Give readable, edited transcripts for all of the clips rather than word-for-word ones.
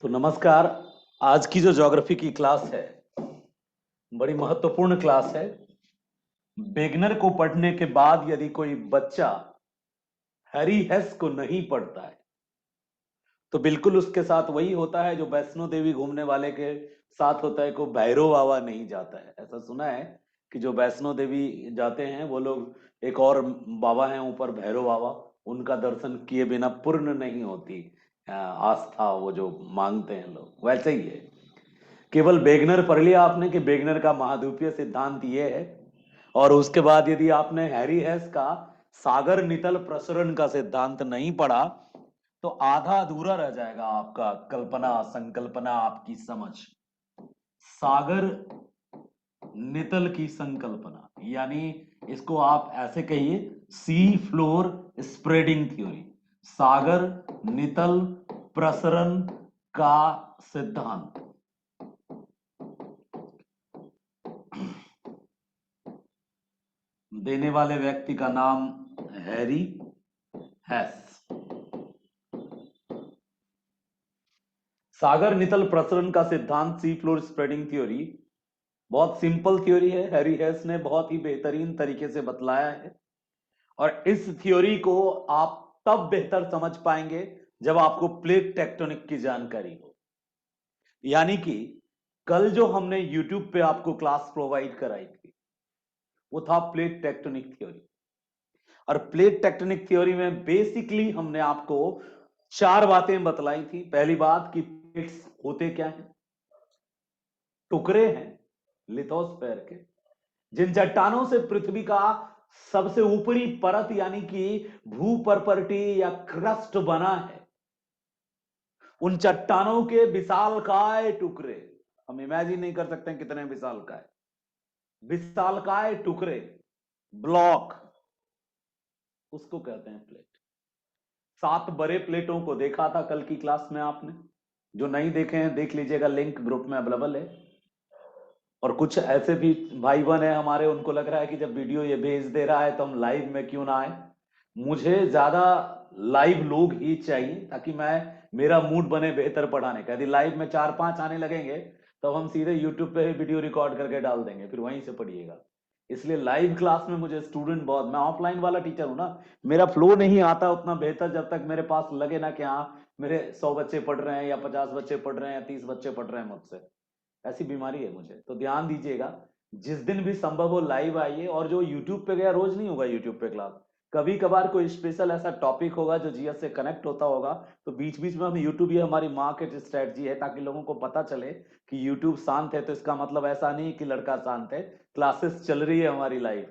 तो नमस्कार। आज की जो ज्योग्राफी की क्लास है बड़ी महत्वपूर्ण क्लास है। वेगनर को पढ़ने के बाद यदि कोई बच्चा हैरी हेस को नहीं पढ़ता है तो बिल्कुल उसके साथ वही होता है जो वैष्णो देवी घूमने वाले के साथ होता है, को भैरव बाबा नहीं जाता है। ऐसा सुना है कि जो वैष्णो देवी जाते हैं वो लोग, एक और बाबा हैं ऊपर भैरव बाबा, उनका दर्शन किए बिना पूर्ण नहीं होती आस्था, वो जो मांगते हैं लोग। वैसे ही है, केवल वेगनर पढ़ लिया आपने कि वेगनर का महाद्वीपीय सिद्धांत ये है, और उसके बाद यदि आपने हैरी हेस का सागर नितल प्रसरण का सिद्धांत नहीं पढ़ा तो आधा अधूरा रह जाएगा आपका कल्पना संकल्पना, आपकी समझ। सागर नितल की संकल्पना यानी इसको आप ऐसे कहिए, सी फ्लोर स्प्रेडिंग थ्योरी, सागर नितल प्रसरण का सिद्धांत। देने वाले व्यक्ति का नाम हैरी हेस। सागर नितल प्रसरण का सिद्धांत, सी फ्लोर स्प्रेडिंग थ्योरी, बहुत सिंपल थ्योरी है। हैरी हेस ने बहुत ही बेहतरीन तरीके से बतलाया है, और इस थ्योरी को आप तब बेहतर समझ पाएंगे जब आपको प्लेट टेक्टोनिक की जानकारी हो। यानी कि कल जो हमने YouTube पे आपको क्लास प्रोवाइड कराई थी वो था प्लेट टेक्टोनिक थ्योरी, और प्लेट टेक्टोनिक थ्योरी में बेसिकली हमने आपको चार बातें बतलाई थी। पहली बात कि प्लेट्स होते क्या हैं, टुकड़े हैं लिथोस्फेयर के, जिन चट्टानों से पृथ्वी का सबसे ऊपरी परत यानी कि भू परपर्टी या क्रस्ट बना है, उन चट्टानों के विशालकाय टुकड़े, हम इमेजिन नहीं कर सकते कितने विशालकाय, विशालकाय टुकड़े, ब्लॉक, उसको कहते हैं प्लेट। 7 बड़े प्लेटों को देखा था कल की क्लास में आपने, जो नहीं देखे हैं देख लीजिएगा, लिंक ग्रुप में अवेलेबल है। और कुछ ऐसे भी भाई बहन है हमारे, उनको लग रहा है कि जब वीडियो ये भेज दे रहा है तो हम लाइव में क्यों ना आए। मुझे ज्यादा लाइव लोग ही चाहिए ताकि मैं, मेरा मूड बने बेहतर पढ़ाने का। यदि लाइव में 4-5 आने लगेंगे तो हम सीधे यूट्यूब पे ही वीडियो रिकॉर्ड करके डाल देंगे, फिर वहीं से पढ़िएगा। इसलिए लाइव क्लास में मुझे स्टूडेंट बहुत, मैं ऑफलाइन वाला टीचर हूं ना, मेरा फ्लो नहीं आता उतना बेहतर जब तक मेरे पास लगे ना कि हाँ मेरे 100 बच्चे पढ़ रहे हैं या 50 बच्चे पढ़ रहे हैं या 30 बच्चे पढ़ रहे हैं मुझसे। ऐसी बीमारी है मुझे, तो ध्यान दीजिएगा। जिस दिन भी संभव हो लाइव आइए, और जो यूट्यूब पे गया, रोज नहीं होगा यूट्यूब पे क्लास, कभी कभार कोई स्पेशल ऐसा टॉपिक होगा जो जीएस से कनेक्ट होता होगा, तो बीच बीच में हम यूट्यूब, ये हमारी मार्केट स्ट्रेटजी है ताकि लोगों को पता चले कि यूट्यूब शांत है तो इसका मतलब ऐसा नहीं कि लड़का शांत है, क्लासेस चल रही है हमारी लाइव।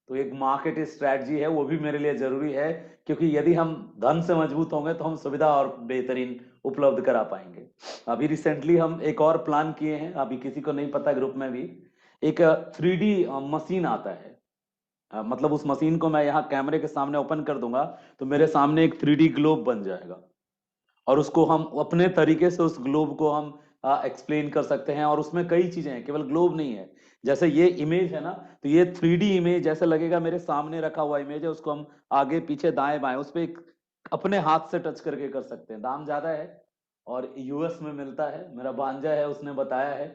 तो एक मार्केट स्ट्रैटेजी है, वो भी मेरे लिए जरूरी है, क्योंकि यदि हम धन से मजबूत होंगे तो हम सुविधा और बेहतरीन उपलब्ध करा पाएंगे। अभी रिसेंटली हम एक और प्लान किए हैं, अभी किसी को नहीं पता ग्रुप में भी, एक 3D मशीन आता है। मतलब उस मशीन को मैं यहाँ कैमरे के सामने ओपन कर दूंगा तो मेरे सामने एक 3D ग्लोब बन जाएगा, और उसको हम अपने तरीके से, उस ग्लोब को हम एक्सप्लेन कर सकते हैं। और उसमें कई चीजें हैं, केवल ग्लोब नहीं है। जैसे ये इमेज है ना, तो ये 3D इमेज जैसे लगेगा मेरे सामने रखा हुआ इमेज है, उसको हम आगे पीछे दाएं बाएं उस पर अपने हाथ से टच करके कर सकते हैं। दाम ज्यादा है और यूएस में मिलता है, मेरा भांजा है उसने बताया है।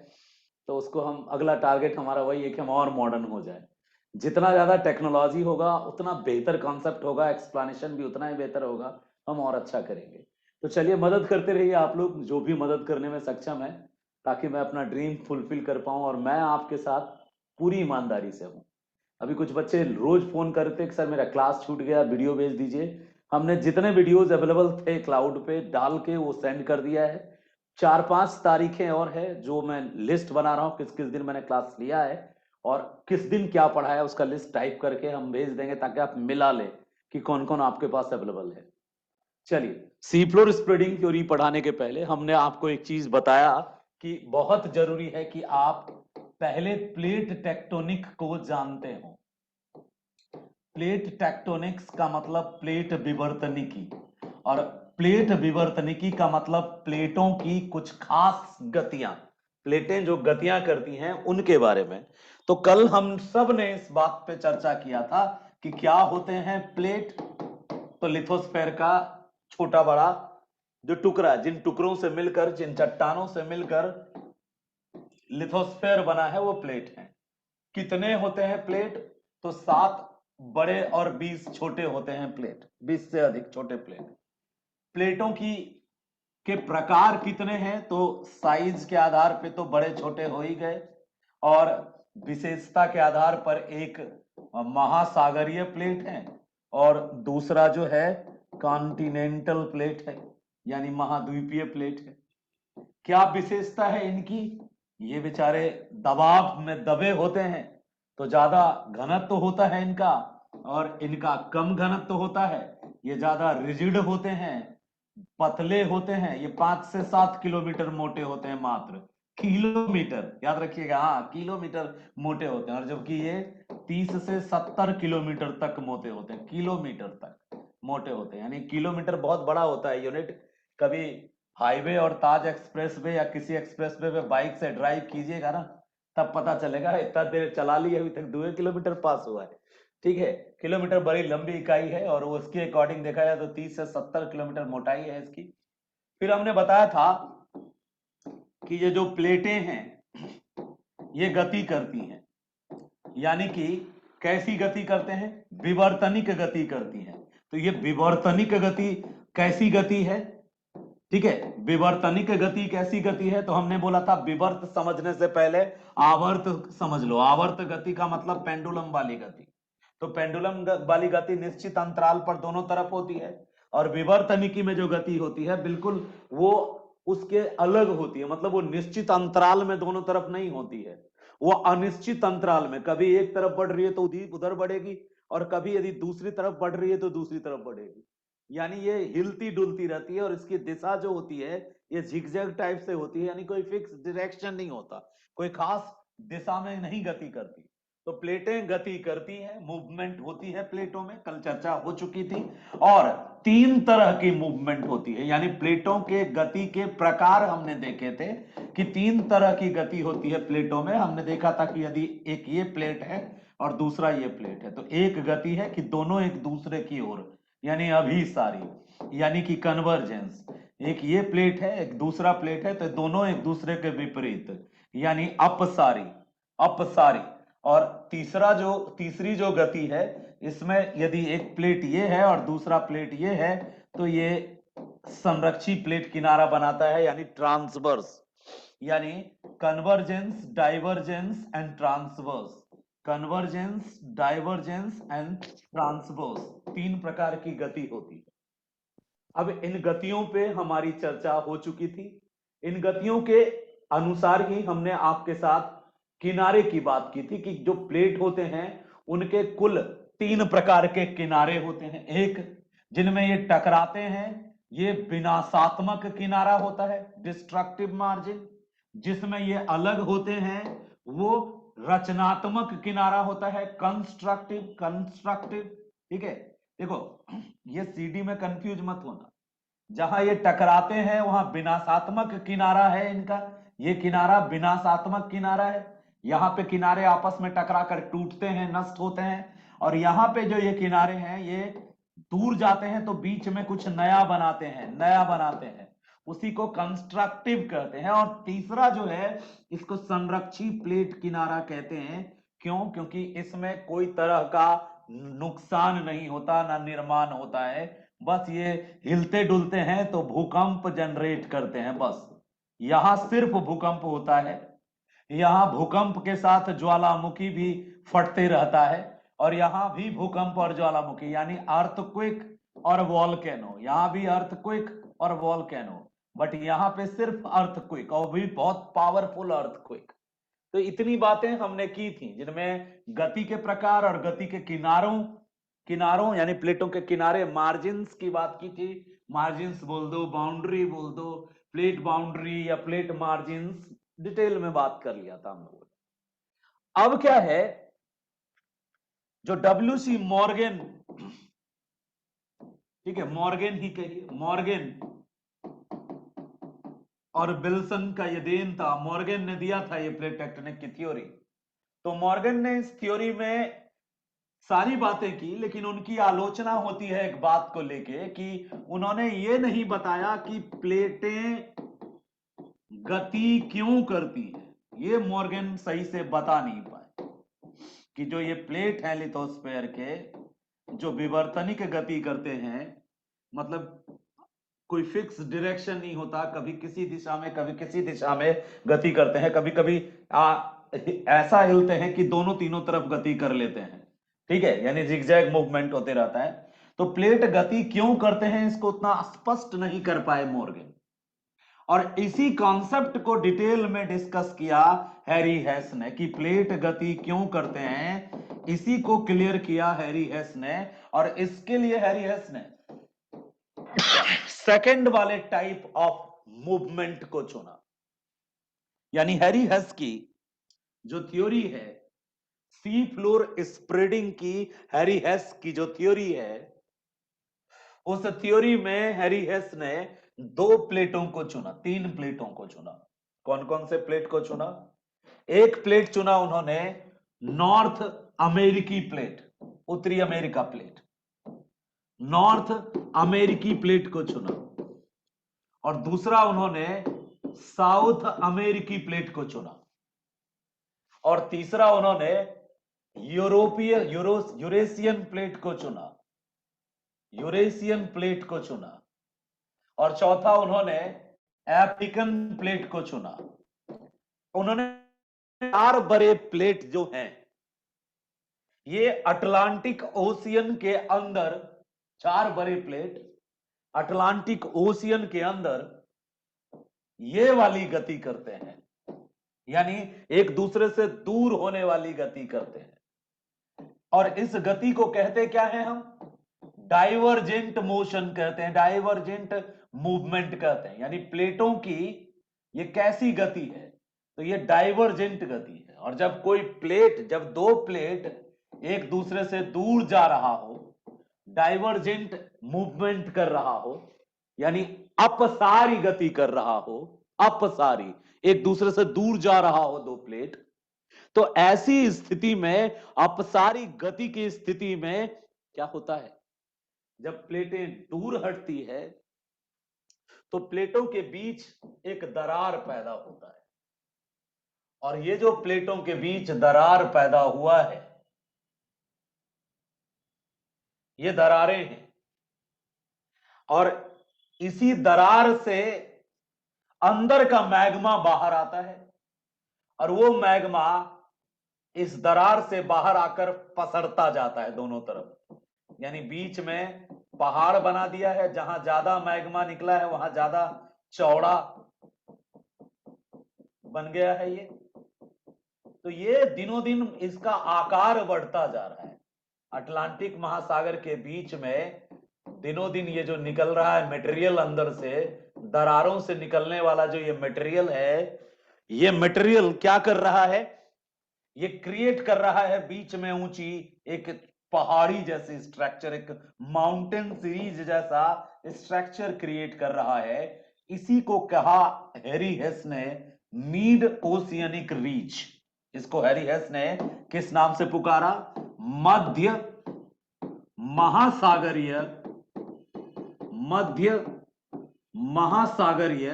तो उसको हम, अगला टारगेट हमारा वही है कि हम और मॉडर्न हो जाए। जितना ज्यादा टेक्नोलॉजी होगा उतना बेहतर कॉन्सेप्ट होगा, एक्सप्लेनेशन भी उतना ही बेहतर होगा, हम और अच्छा करेंगे। तो चलिए मदद करते रहिए आप लोग, जो भी मदद करने में सक्षम है, ताकि मैं अपना ड्रीम फुलफिल कर पाऊं, और मैं आपके साथ पूरी ईमानदारी से हूं। अभी कुछ बच्चे रोज फोन करते कि सर मेरा क्लास छूट गया, वीडियो भेज दीजिए। हमने जितने वीडियोस अवेलेबल थे क्लाउड पे डाल के वो सेंड कर दिया है। 4-5 तारीखें और है जो मैं लिस्ट बना रहा हूँ, किस किस दिन मैंने क्लास लिया है और किस दिन क्या पढ़ाया, उसका लिस्ट टाइप करके हम भेज देंगे ताकि आप मिला लें कि कौन कौन आपके पास अवेलेबल है। चलिए, सी फ्लोर स्प्रेडिंग थ्योरी पढ़ाने के पहले हमने आपको एक चीज बताया कि बहुत जरूरी है कि आप पहले प्लेट टेक्टोनिक को जानते हो। प्लेट टेक्टोनिक्स का मतलब प्लेट विवर्तनिकी, और प्लेट विवर्तनिकी का मतलब प्लेटों की कुछ खास गतियां, प्लेटें जो गतियां करती हैं उनके बारे में। तो कल हम सब ने इस बात पे चर्चा किया था कि क्या होते हैं प्लेट। तो लिथोस्फेयर का छोटा बड़ा जो टुकड़ा, जिन टुकड़ों से मिलकर, जिन चट्टानों से मिलकर लिथोस्फेयर बना है वो प्लेट है। कितने होते हैं प्लेट? तो 7 बड़े और 20 छोटे होते हैं प्लेट, 20 से अधिक छोटे प्लेट। प्लेटों की के प्रकार कितने हैं? तो साइज के आधार पे तो बड़े छोटे हो ही गए, और विशेषता के आधार पर एक महासागरीय प्लेट है और दूसरा जो है कॉन्टिनेंटल प्लेट है, यानी महाद्वीपीय प्लेट है। क्या विशेषता है इनकी? ये बेचारे दबाव में दबे होते हैं तो ज्यादा घनत्व होता है इनका, और इनका कम घनत्व होता है। ये ज्यादा रिजिड होते हैं, पतले होते हैं। ये 5 से 7 किलोमीटर मोटे होते हैं, मात्र किलोमीटर, याद रखिएगा, हाँ किलोमीटर मोटे होते हैं। और जबकि ये 30 से 70 किलोमीटर तक मोटे होते हैं, किलोमीटर तक मोटे होते हैं। यानी किलोमीटर बहुत बड़ा होता है यूनिट। कभी हाईवे और ताज एक्सप्रेस वे या किसी एक्सप्रेस वे पे बाइक से ड्राइव कीजिएगा ना, तब पता चलेगा इतना देर चला ली, अभी तक 2 किलोमीटर पास हुआ है। ठीक है, किलोमीटर बड़ी लंबी इकाई है और उसके अकॉर्डिंग देखा जाए तो 30 से 70 किलोमीटर मोटाई है इसकी। फिर हमने बताया था कि ये जो प्लेटें हैं ये गति करती हैं, यानी कि कैसी गति करते हैं? विवर्तनिक गति करती हैं। तो ये विवर्तनिक गति कैसी गति है? ठीक है, विवर्तनिक गति कैसी गति है? तो हमने बोला था विवर्त समझने से पहले आवर्त समझ लो। आवर्त गति का मतलब पेंडुलम वाली गति। तो पेंडुलम वाली गति निश्चित अंतराल पर दोनों तरफ होती है, और विवर्तनिकी में जो गति होती है बिल्कुल वो उसके अलग होती है। मतलब वो निश्चित अंतराल में दोनों तरफ नहीं होती है, वो अनिश्चित अंतराल में, कभी एक तरफ बढ़ रही है तो उधर बढ़ेगी, और कभी यदि दूसरी तरफ बढ़ रही है तो दूसरी तरफ बढ़ेगी। यानी ये हिलती डुलती रहती है, और इसकी दिशा जो होती है ये झिगझैग टाइप से होती है, यानी कोई फिक्स डायरेक्शन नहीं होता, कोई खास दिशा में नहीं गति करती। तो प्लेटें गति करती हैं, मूवमेंट होती है प्लेटों में, कल चर्चा हो चुकी थी। और 3 तरह की मूवमेंट होती है, यानी प्लेटों के गति के प्रकार हमने देखे थे कि 3 तरह की गति होती है प्लेटों में। हमने देखा था कि यदि एक ये प्लेट है और दूसरा ये प्लेट है, तो एक गति है कि दोनों एक दूसरे की ओर, यानी अभिसारी, यानी कि कन्वर्जेंस। एक ये प्लेट है, एक दूसरा प्लेट है, तो दोनों एक दूसरे के विपरीत, यानी अपसारी, अपसारी। और तीसरी जो गति है, इसमें यदि एक प्लेट ये है और दूसरा प्लेट ये है, तो ये संरक्षी प्लेट किनारा बनाता है, यानी ट्रांसवर्स, यानी convergence, divergence and transverse. Convergence, divergence and transverse, 3 प्रकार की गति होती है। अब इन गतियों पे हमारी चर्चा हो चुकी थी। इन गतियों के अनुसार ही हमने आपके साथ किनारे की बात की थी कि जो प्लेट होते हैं उनके कुल 3 प्रकार के किनारे होते हैं। एक, जिनमें ये टकराते हैं, ये विनाशात्मक किनारा होता है, डिस्ट्रक्टिव मार्जिन। जिसमें ये अलग होते हैं वो रचनात्मक किनारा होता है, कंस्ट्रक्टिव, कंस्ट्रक्टिव। ठीक है, देखो ये सीडी में कंफ्यूज मत होना। जहां ये टकराते हैं वहां विनाशात्मक किनारा है इनका, ये किनारा विनाशात्मक किनारा है। यहाँ पे किनारे आपस में टकरा कर टूटते हैं, नष्ट होते हैं। और यहाँ पे जो ये किनारे हैं ये दूर जाते हैं तो बीच में कुछ नया बनाते हैं, नया बनाते हैं, उसी को कंस्ट्रक्टिव कहते हैं। और तीसरा जो है इसको संरक्षी प्लेट किनारा कहते हैं। क्यों? क्योंकि इसमें कोई तरह का नुकसान नहीं होता, ना निर्माण होता है, बस ये हिलते डुलते हैं तो भूकंप जनरेट करते हैं, बस यहां सिर्फ भूकंप होता है। यहां भूकंप के साथ ज्वालामुखी भी फटते रहता है, और यहां भी भूकंप और ज्वालामुखी, यानी अर्थक्वेक और वॉल्केनो, यहां भी अर्थक्वेक और वॉल्केनो, बट यहां पे सिर्फ अर्थक्वेक, और भी बहुत पावरफुल अर्थक्वेक। तो इतनी बातें हमने की थी जिनमें गति के प्रकार और गति के किनारों, किनारों यानी प्लेटों के किनारे, मार्जिन्स की बात की थी। मार्जिन्स बोल दो, बाउंड्री बोल दो, प्लेट बाउंड्री या प्लेट मार्जिन्स, डिटेल में बात कर लिया था हम लोगों ने। अब क्या है, जो WC मॉर्गन, ठीक है मॉर्गन ही कहिए, मॉर्गन और विल्सन का ये देन था। मॉर्गन ने दिया था ये प्लेट टेक्टोनिक की थ्योरी। तो मॉर्गन ने इस थ्योरी में सारी बातें की, लेकिन उनकी आलोचना होती है एक बात को लेके कि उन्होंने ये नहीं बताया कि प्लेटें गति क्यों करती है। ये मॉर्गन सही से बता नहीं पाए कि जो ये प्लेट है लिथोस्फीयर के, जो विवर्तनिक गति करते हैं, मतलब कोई फिक्स डायरेक्शन नहीं होता, कभी किसी दिशा में कभी किसी दिशा में गति करते हैं, कभी कभी ऐसा हिलते हैं कि दोनों तीनों तरफ गति कर लेते हैं, ठीक है, यानी जिगजैग मूवमेंट होते रहता है। तो प्लेट गति क्यों करते हैं इसको उतना स्पष्ट नहीं कर पाए मॉर्गन, और इसी कॉन्सेप्ट को डिटेल में डिस्कस किया हैरी हेस ने कि प्लेट गति क्यों करते हैं, इसी को क्लियर किया हैरी हेस ने। और इसके लिए हैरी हेस ने सेकंड वाले टाइप ऑफ मूवमेंट को चुना। यानी हैरी हेस की जो थ्योरी है सी फ्लोर स्प्रेडिंग की, हैरी हेस की जो थ्योरी है, उस थ्योरी में हैरी हेस ने 2 प्लेटों को चुना, 3 प्लेटों को चुना। कौन कौन से प्लेट को चुना? एक प्लेट चुना उन्होंने नॉर्थ अमेरिकी प्लेट, उत्तरी अमेरिका प्लेट, नॉर्थ अमेरिकी प्लेट को चुना। और दूसरा उन्होंने साउथ अमेरिकी प्लेट को चुना। और तीसरा उन्होंने यूरेशियन प्लेट को चुना, यूरेशियन प्लेट को चुना। और चौथा उन्होंने अफ्रीकन प्लेट को चुना। उन्होंने 4 बड़े प्लेट जो हैं, ये अटलांटिक ओशियन के अंदर, 4 बड़े प्लेट अटलांटिक ओशियन के अंदर ये वाली गति करते हैं, यानी एक दूसरे से दूर होने वाली गति करते हैं। और इस गति को कहते क्या है हम? डाइवर्जेंट मोशन कहते हैं, डाइवर्जेंट मूवमेंट कहते हैं। यानी प्लेटों की ये कैसी गति है? तो ये डाइवर्जेंट गति है। और जब कोई प्लेट, जब 2 प्लेट एक दूसरे से दूर जा रहा हो, डाइवर्जेंट मूवमेंट कर रहा हो, यानी अपसारी गति कर रहा हो, अपसारी, एक दूसरे से दूर जा रहा हो 2 प्लेट, तो ऐसी स्थिति में, अपसारी गति की स्थिति में क्या होता है? जब प्लेटें दूर हटती है तो प्लेटों के बीच एक दरार पैदा होता है। और ये जो प्लेटों के बीच दरार पैदा हुआ है, ये दरारें हैं। और इसी दरार से अंदर का मैग्मा बाहर आता है, और वो मैग्मा इस दरार से बाहर आकर पसरता जाता है दोनों तरफ। यानी बीच में पहाड़ बना दिया है, जहां ज्यादा मैग्मा निकला है वहां ज्यादा चौड़ा बन गया है ये। तो ये दिनों दिन इसका आकार बढ़ता जा रहा है। अटलांटिक महासागर के बीच में दिनों दिन ये जो निकल रहा है मटेरियल, अंदर से दरारों से निकलने वाला जो ये मटेरियल है, ये मटेरियल क्या कर रहा है? ये क्रिएट कर रहा है बीच में ऊंची एक पहाड़ी जैसी स्ट्रक्चर, एक माउंटेन सीरीज जैसा स्ट्रक्चर क्रिएट कर रहा है। इसी को कहा हैरी हेस ने मिड ओशियनिक रीच। इसको हैरी हेस ने किस नाम से पुकारा? मध्य महासागरीय, मध्य महासागरीय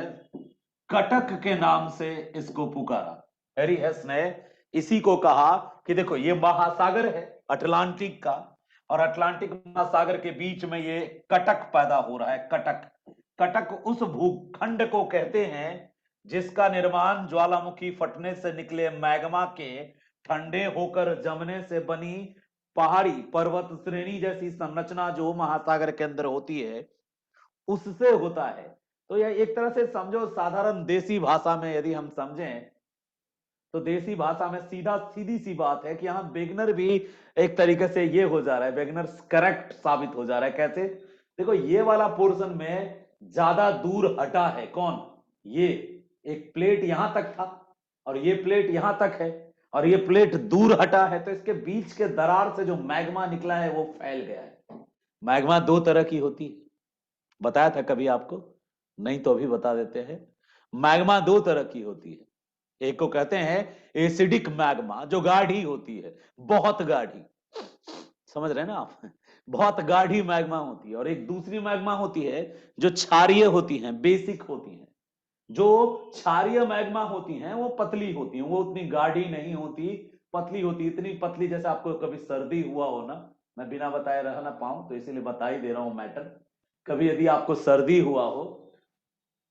कटक के नाम से इसको पुकारा। हैरी हेस ने इसी को कहा कि देखो ये महासागर है अटलांटिक का, और अटलांटिक महासागर के बीच में ये कटक पैदा हो रहा है। कटक, कटक उस भूखंड को कहते हैं जिसका निर्माण ज्वालामुखी फटने से निकले मैग्मा के ठंडे होकर जमने से बनी पहाड़ी पर्वत श्रेणी जैसी संरचना जो महासागर के अंदर होती है, उससे होता है। तो यह एक तरह से समझो, साधारण देसी भाषा में यदि हम समझें तो देसी भाषा में सीधा सीधी सी बात है कि यहां बेगनर भी एक तरीके से ये हो जा रहा है, बेगनर करेक्ट साबित हो जा रहा है। कैसे? देखो ये वाला पोर्शन में ज्यादा दूर हटा है कौन? ये एक प्लेट यहां तक था और ये प्लेट यहां तक है, और ये प्लेट दूर हटा है, तो इसके बीच के दरार से जो मैग्मा निकला है वो फैल गया है। मैग्मा 2 तरह की होती है, बताया था कभी आपको? नहीं तो अभी बता देते हैं। मैग्मा 2 तरह की होती है। एक को कहते हैं एसिडिक मैग्मा, जो गाढ़ी होती है, बहुत गाढ़ी, समझ रहे हैं ना आप? बहुत गाढ़ी मैग्मा होती है। और एक दूसरी मैग्मा होती है जो क्षारीय होती हैं, बेसिक होती हैं। जो क्षारीय मैग्मा होती हैं वो पतली होती हैं, वो उतनी गाढ़ी नहीं होती, पतली होती। इतनी पतली जैसे आपको कभी सर्दी हुआ हो ना, मैं बिना बताए रह ना पाऊं तो इसीलिए बता ही दे रहा हूं मैटर। कभी यदि आपको सर्दी हुआ हो,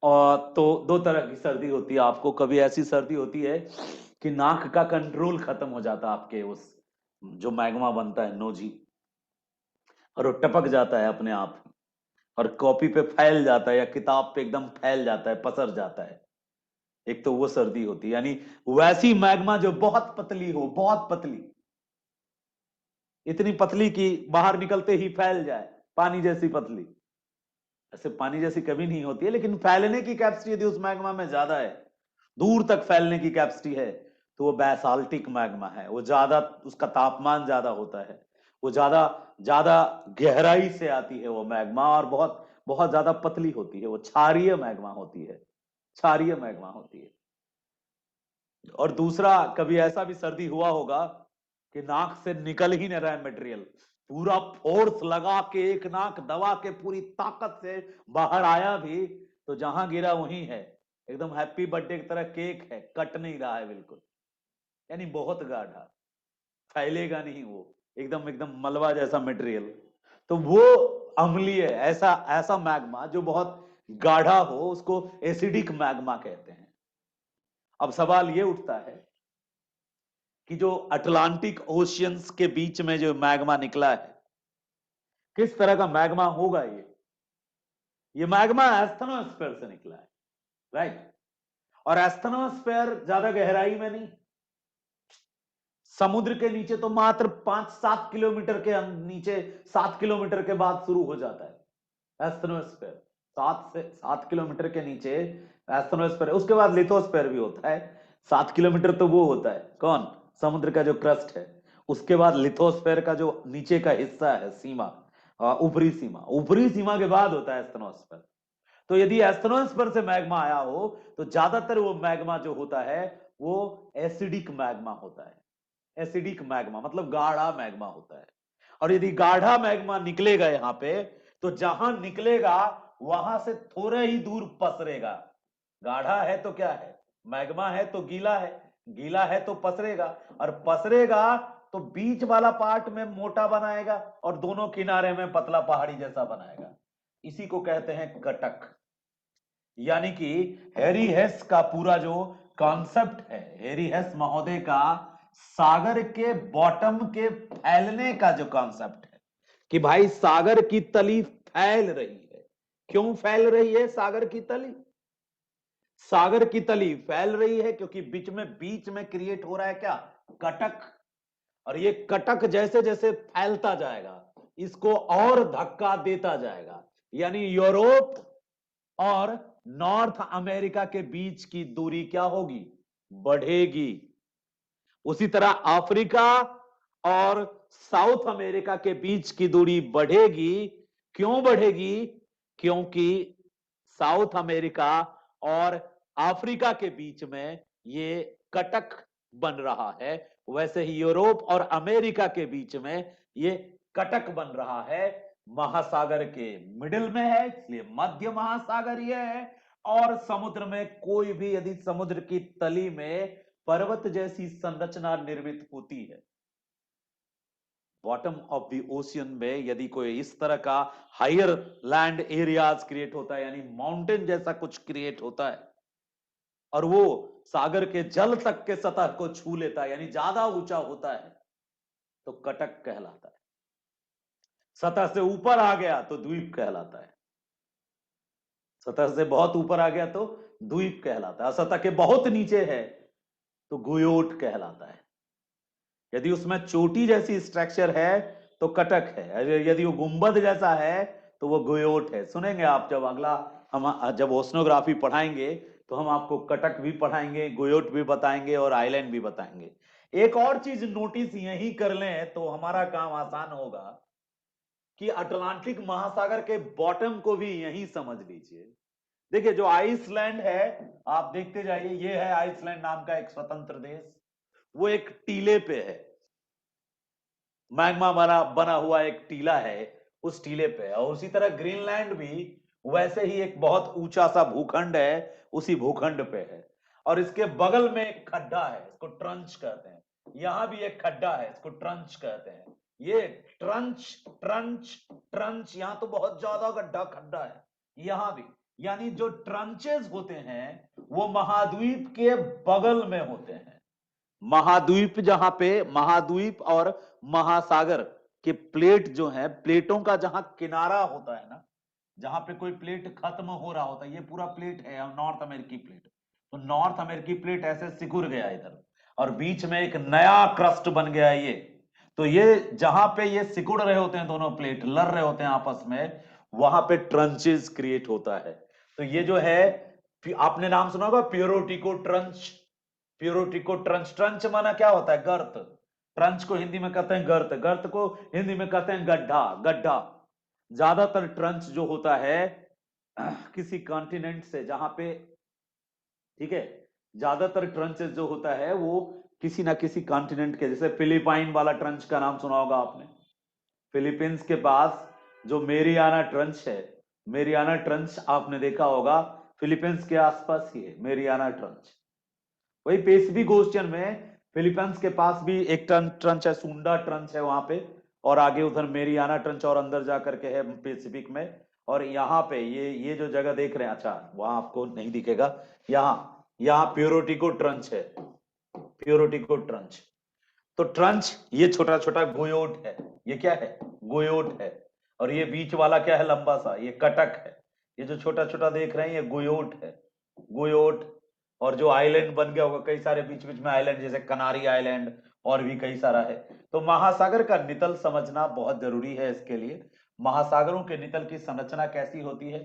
और तो दो तरह की सर्दी होती है आपको। कभी ऐसी सर्दी होती है कि नाक का कंट्रोल खत्म हो जाता है आपके, उस जो मैग्मा बनता है नोजी, और वो टपक जाता है अपने आप, और कॉपी पे फैल जाता है या किताब पे एकदम फैल जाता है, पसर जाता है। एक तो वो सर्दी होती है, यानी वैसी मैग्मा जो बहुत पतली हो, बहुत पतली, इतनी पतली कि बाहर निकलते ही फैल जाए, पानी जैसी पतली। ऐसे पानी जैसी कभी नहीं होती है, लेकिन फैलने की कैपेसिटी यदि उस मैग्मा में ज्यादा है, दूर तक फैलने की कैपेसिटी है, तो वो बैसाल्टिक मैग्मा है। वो ज्यादा, उसका तापमान ज्यादा होता है, वो ज्यादा ज्यादा गहराई से आती है वो मैग्मा, और बहुत बहुत ज्यादा पतली होती है। वो क्षारीय मैग्मा होती है, क्षारीय मैग्मा होती है। और दूसरा, कभी ऐसा भी सर्दी हुआ होगा कि नाक से निकल ही नहीं रहा है मटेरियल, पूरा फोर्स लगा के एक नाक दबा के पूरी ताकत से बाहर आया भी, तो जहां गिरा वहीं है। एकदम हैप्पी बर्थडे की तरह केक है, कट नहीं रहा है बिल्कुल। यानी बहुत गाढ़ा, फैलेगा नहीं वो, एकदम एकदम मलबा जैसा मटेरियल। तो वो अम्लीय है। ऐसा ऐसा मैग्मा जो बहुत गाढ़ा हो उसको एसिडिक मैग्मा कहते हैं। अब सवाल ये उठता है कि जो अटलांटिक ओशियंस के बीच में जो मैग्मा निकला है, किस तरह का मैग्मा होगा ये मैग्मा एस्थेनोस्फेयर से निकला है, राइट। और एस्थेनोस्फेयर ज्यादा गहराई में नहीं, समुद्र के नीचे तो मात्र 5-7 किलोमीटर के नीचे, 7 किलोमीटर के बाद शुरू हो जाता है एस्थेनोस्फेयर। 7 से 7 किलोमीटर के नीचे एस्थेनोस्फेयर, उसके बाद लिथोस्फेयर भी होता है। 7 किलोमीटर तो वो होता है कौन, समुद्र का जो क्रस्ट है। उसके बाद लिथोस्फेयर का जो नीचे का हिस्सा है, सीमा, ऊपरी सीमा, ऊपरी सीमा के बाद होता है एस्थेनोस्फेयर। तो यदि एस्थेनोस्फेयर से मैग्मा आया हो तो ज्यादातर वो मैग्मा जो होता है वो एसिडिक मैग्मा होता है। एसिडिक मैग्मा मतलब गाढ़ा मैग्मा होता है। और यदि गाढ़ा मैग्मा निकलेगा यहां पे, तो जहां निकलेगा वहां से थोड़े ही दूर पसरेगा। गाढ़ा है तो क्या है, मैग्मा है तो गीला है, गीला है तो पसरेगा, और पसरेगा तो बीच वाला पार्ट में मोटा बनाएगा और दोनों किनारे में पतला पहाड़ी जैसा बनाएगा। इसी को कहते हैं कटक। यानी कि हैरी हेस का पूरा जो कॉन्सेप्ट है, हैरी हेस महोदय का सागर के बॉटम के फैलने का जो कॉन्सेप्ट है, कि भाई सागर की तली फैल रही है। क्यों फैल रही है सागर की तली? सागर की तली फैल रही है क्योंकि बीच में क्रिएट हो रहा है क्या, कटक। और ये कटक जैसे जैसे फैलता जाएगा, इसको और धक्का देता जाएगा। यानी यूरोप और नॉर्थ अमेरिका के बीच की दूरी क्या होगी, बढ़ेगी। उसी तरह अफ्रीका और साउथ अमेरिका के बीच की दूरी बढ़ेगी। क्यों बढ़ेगी? क्योंकि साउथ अमेरिका और अफ्रीका के बीच में ये कटक बन रहा है। वैसे ही यूरोप और अमेरिका के बीच में ये कटक बन रहा है। महासागर के मिडिल में है, इसलिए मध्य महासागर ये है। और समुद्र में कोई भी यदि समुद्र की तली में पर्वत जैसी संरचना निर्मित होती है, बॉटम ऑफ द ओशियन में यदि कोई इस तरह का हायर लैंड एरियाज क्रिएट होता है, यानी माउंटेन जैसा कुछ क्रिएट होता है, और वो सागर के जल तक के सतह को छू लेता है, यानी ज्यादा ऊंचा होता है, तो कटक कहलाता है। सतह से ऊपर आ गया तो द्वीप कहलाता है। सतह से बहुत ऊपर आ गया तो द्वीप कहलाता है। सतह के बहुत नीचे है तो गुयोट कहलाता है। यदि उसमें चोटी जैसी स्ट्रक्चर है तो कटक है, यदि वो गुंबद जैसा है तो वो गुयोट है। सुनेंगे आप जब अगला, हम जब ओशनोग्राफी पढ़ाएंगे तो हम आपको कटक भी पढ़ाएंगे, गुयोट भी बताएंगे और आइलैंड भी बताएंगे। एक और चीज नोटिस यही कर लें तो हमारा काम आसान होगा कि अटलांटिक महासागर के बॉटम को भी यही समझ लीजिए। देखिए जो आइसलैंड है, आप देखते जाइए, ये है आइसलैंड नाम का एक स्वतंत्र देश। वो एक टीले पे है, मैग्मा बना बना हुआ एक टीला है, उस टीले पे है। और उसी तरह ग्रीनलैंड भी वैसे ही एक बहुत ऊंचा सा भूखंड है, उसी भूखंड पे है। और इसके बगल में एक खड्डा है, इसको ट्रंच कहते हैं। यहां भी एक खड्डा है, इसको ट्रंच कहते हैं। ये ट्रंच ट्रंच ट्रंच, यहां तो बहुत ज्यादा गड्ढा खड्डा है, यहां भी। यानी जो ट्रंचेस होते हैं वो महाद्वीप के बगल में होते हैं। महाद्वीप, जहां पे महाद्वीप और महासागर के प्लेट जो है, प्लेटों का जहां किनारा होता है ना, जहां पे कोई प्लेट खत्म हो रहा होता है, ये पूरा प्लेट है नॉर्थ अमेरिकी प्लेट। तो नॉर्थ अमेरिकी प्लेट ऐसे सिकुड़ गया इधर, और बीच में एक नया क्रस्ट बन गया ये। तो ये जहां पे ये सिकुड़ रहे होते हैं, दोनों प्लेट लड़ रहे होते हैं आपस में, वहां पे ट्रंचेस क्रिएट होता है। तो ये जो है, आपने नाम सुना होगा प्यूरोटिको ट्रंच। प्यूरोटिको ट्रंच, ट्रंच माना क्या होता है? गर्त। ट्रंच को हिंदी में कहते हैं गर्त, गर्त को हिंदी में कहते हैं गड्ढा, गड्ढा। ज्यादातर ट्रंच जो होता है किसी कॉन्टिनेंट से, जहां पे, ठीक है, ज्यादातर ट्रंचेस जो होता है वो किसी ना किसी कॉन्टिनेंट के, जैसे फिलिपाइन वाला ट्रंच का नाम सुना होगा आपने। फिलीपींस के पास जो मेरियाना ट्रंच है, मेरियाना ट्रंच आपने देखा होगा, फिलीपींस के आसपास ही है मेरियाना ट्रंच। वही पैसिफिक ओशियन में फिलीपींस के पास भी एक ट्रंच है, सुंडा ट्रंच है वहां पे। और आगे उधर मेरियाना ट्रंच और अंदर जाकर के है पैसिफिक में। और यहाँ पे ये जो जगह देख रहे हैं, अच्छा वहां आपको नहीं दिखेगा, यहाँ यहाँ प्यूरोटिको ट्रंच है, प्यूरोटिको ट्रंच। तो ट्रंच ये छोटा छोटा गोयोट है, ये क्या है? गोयोट है। और ये बीच वाला क्या है? लंबा सा, ये कटक है। ये जो छोटा छोटा देख रहे हैं ये गोयोट है, गोयोट। और जो आइलैंड बन गया होगा कई सारे बीच बीच में आइलैंड, जैसे कनारी आइलैंड, और भी कई सारा है। तो महासागर का नितल समझना बहुत जरूरी है इसके लिए। महासागरों के नितल की संरचना कैसी होती है?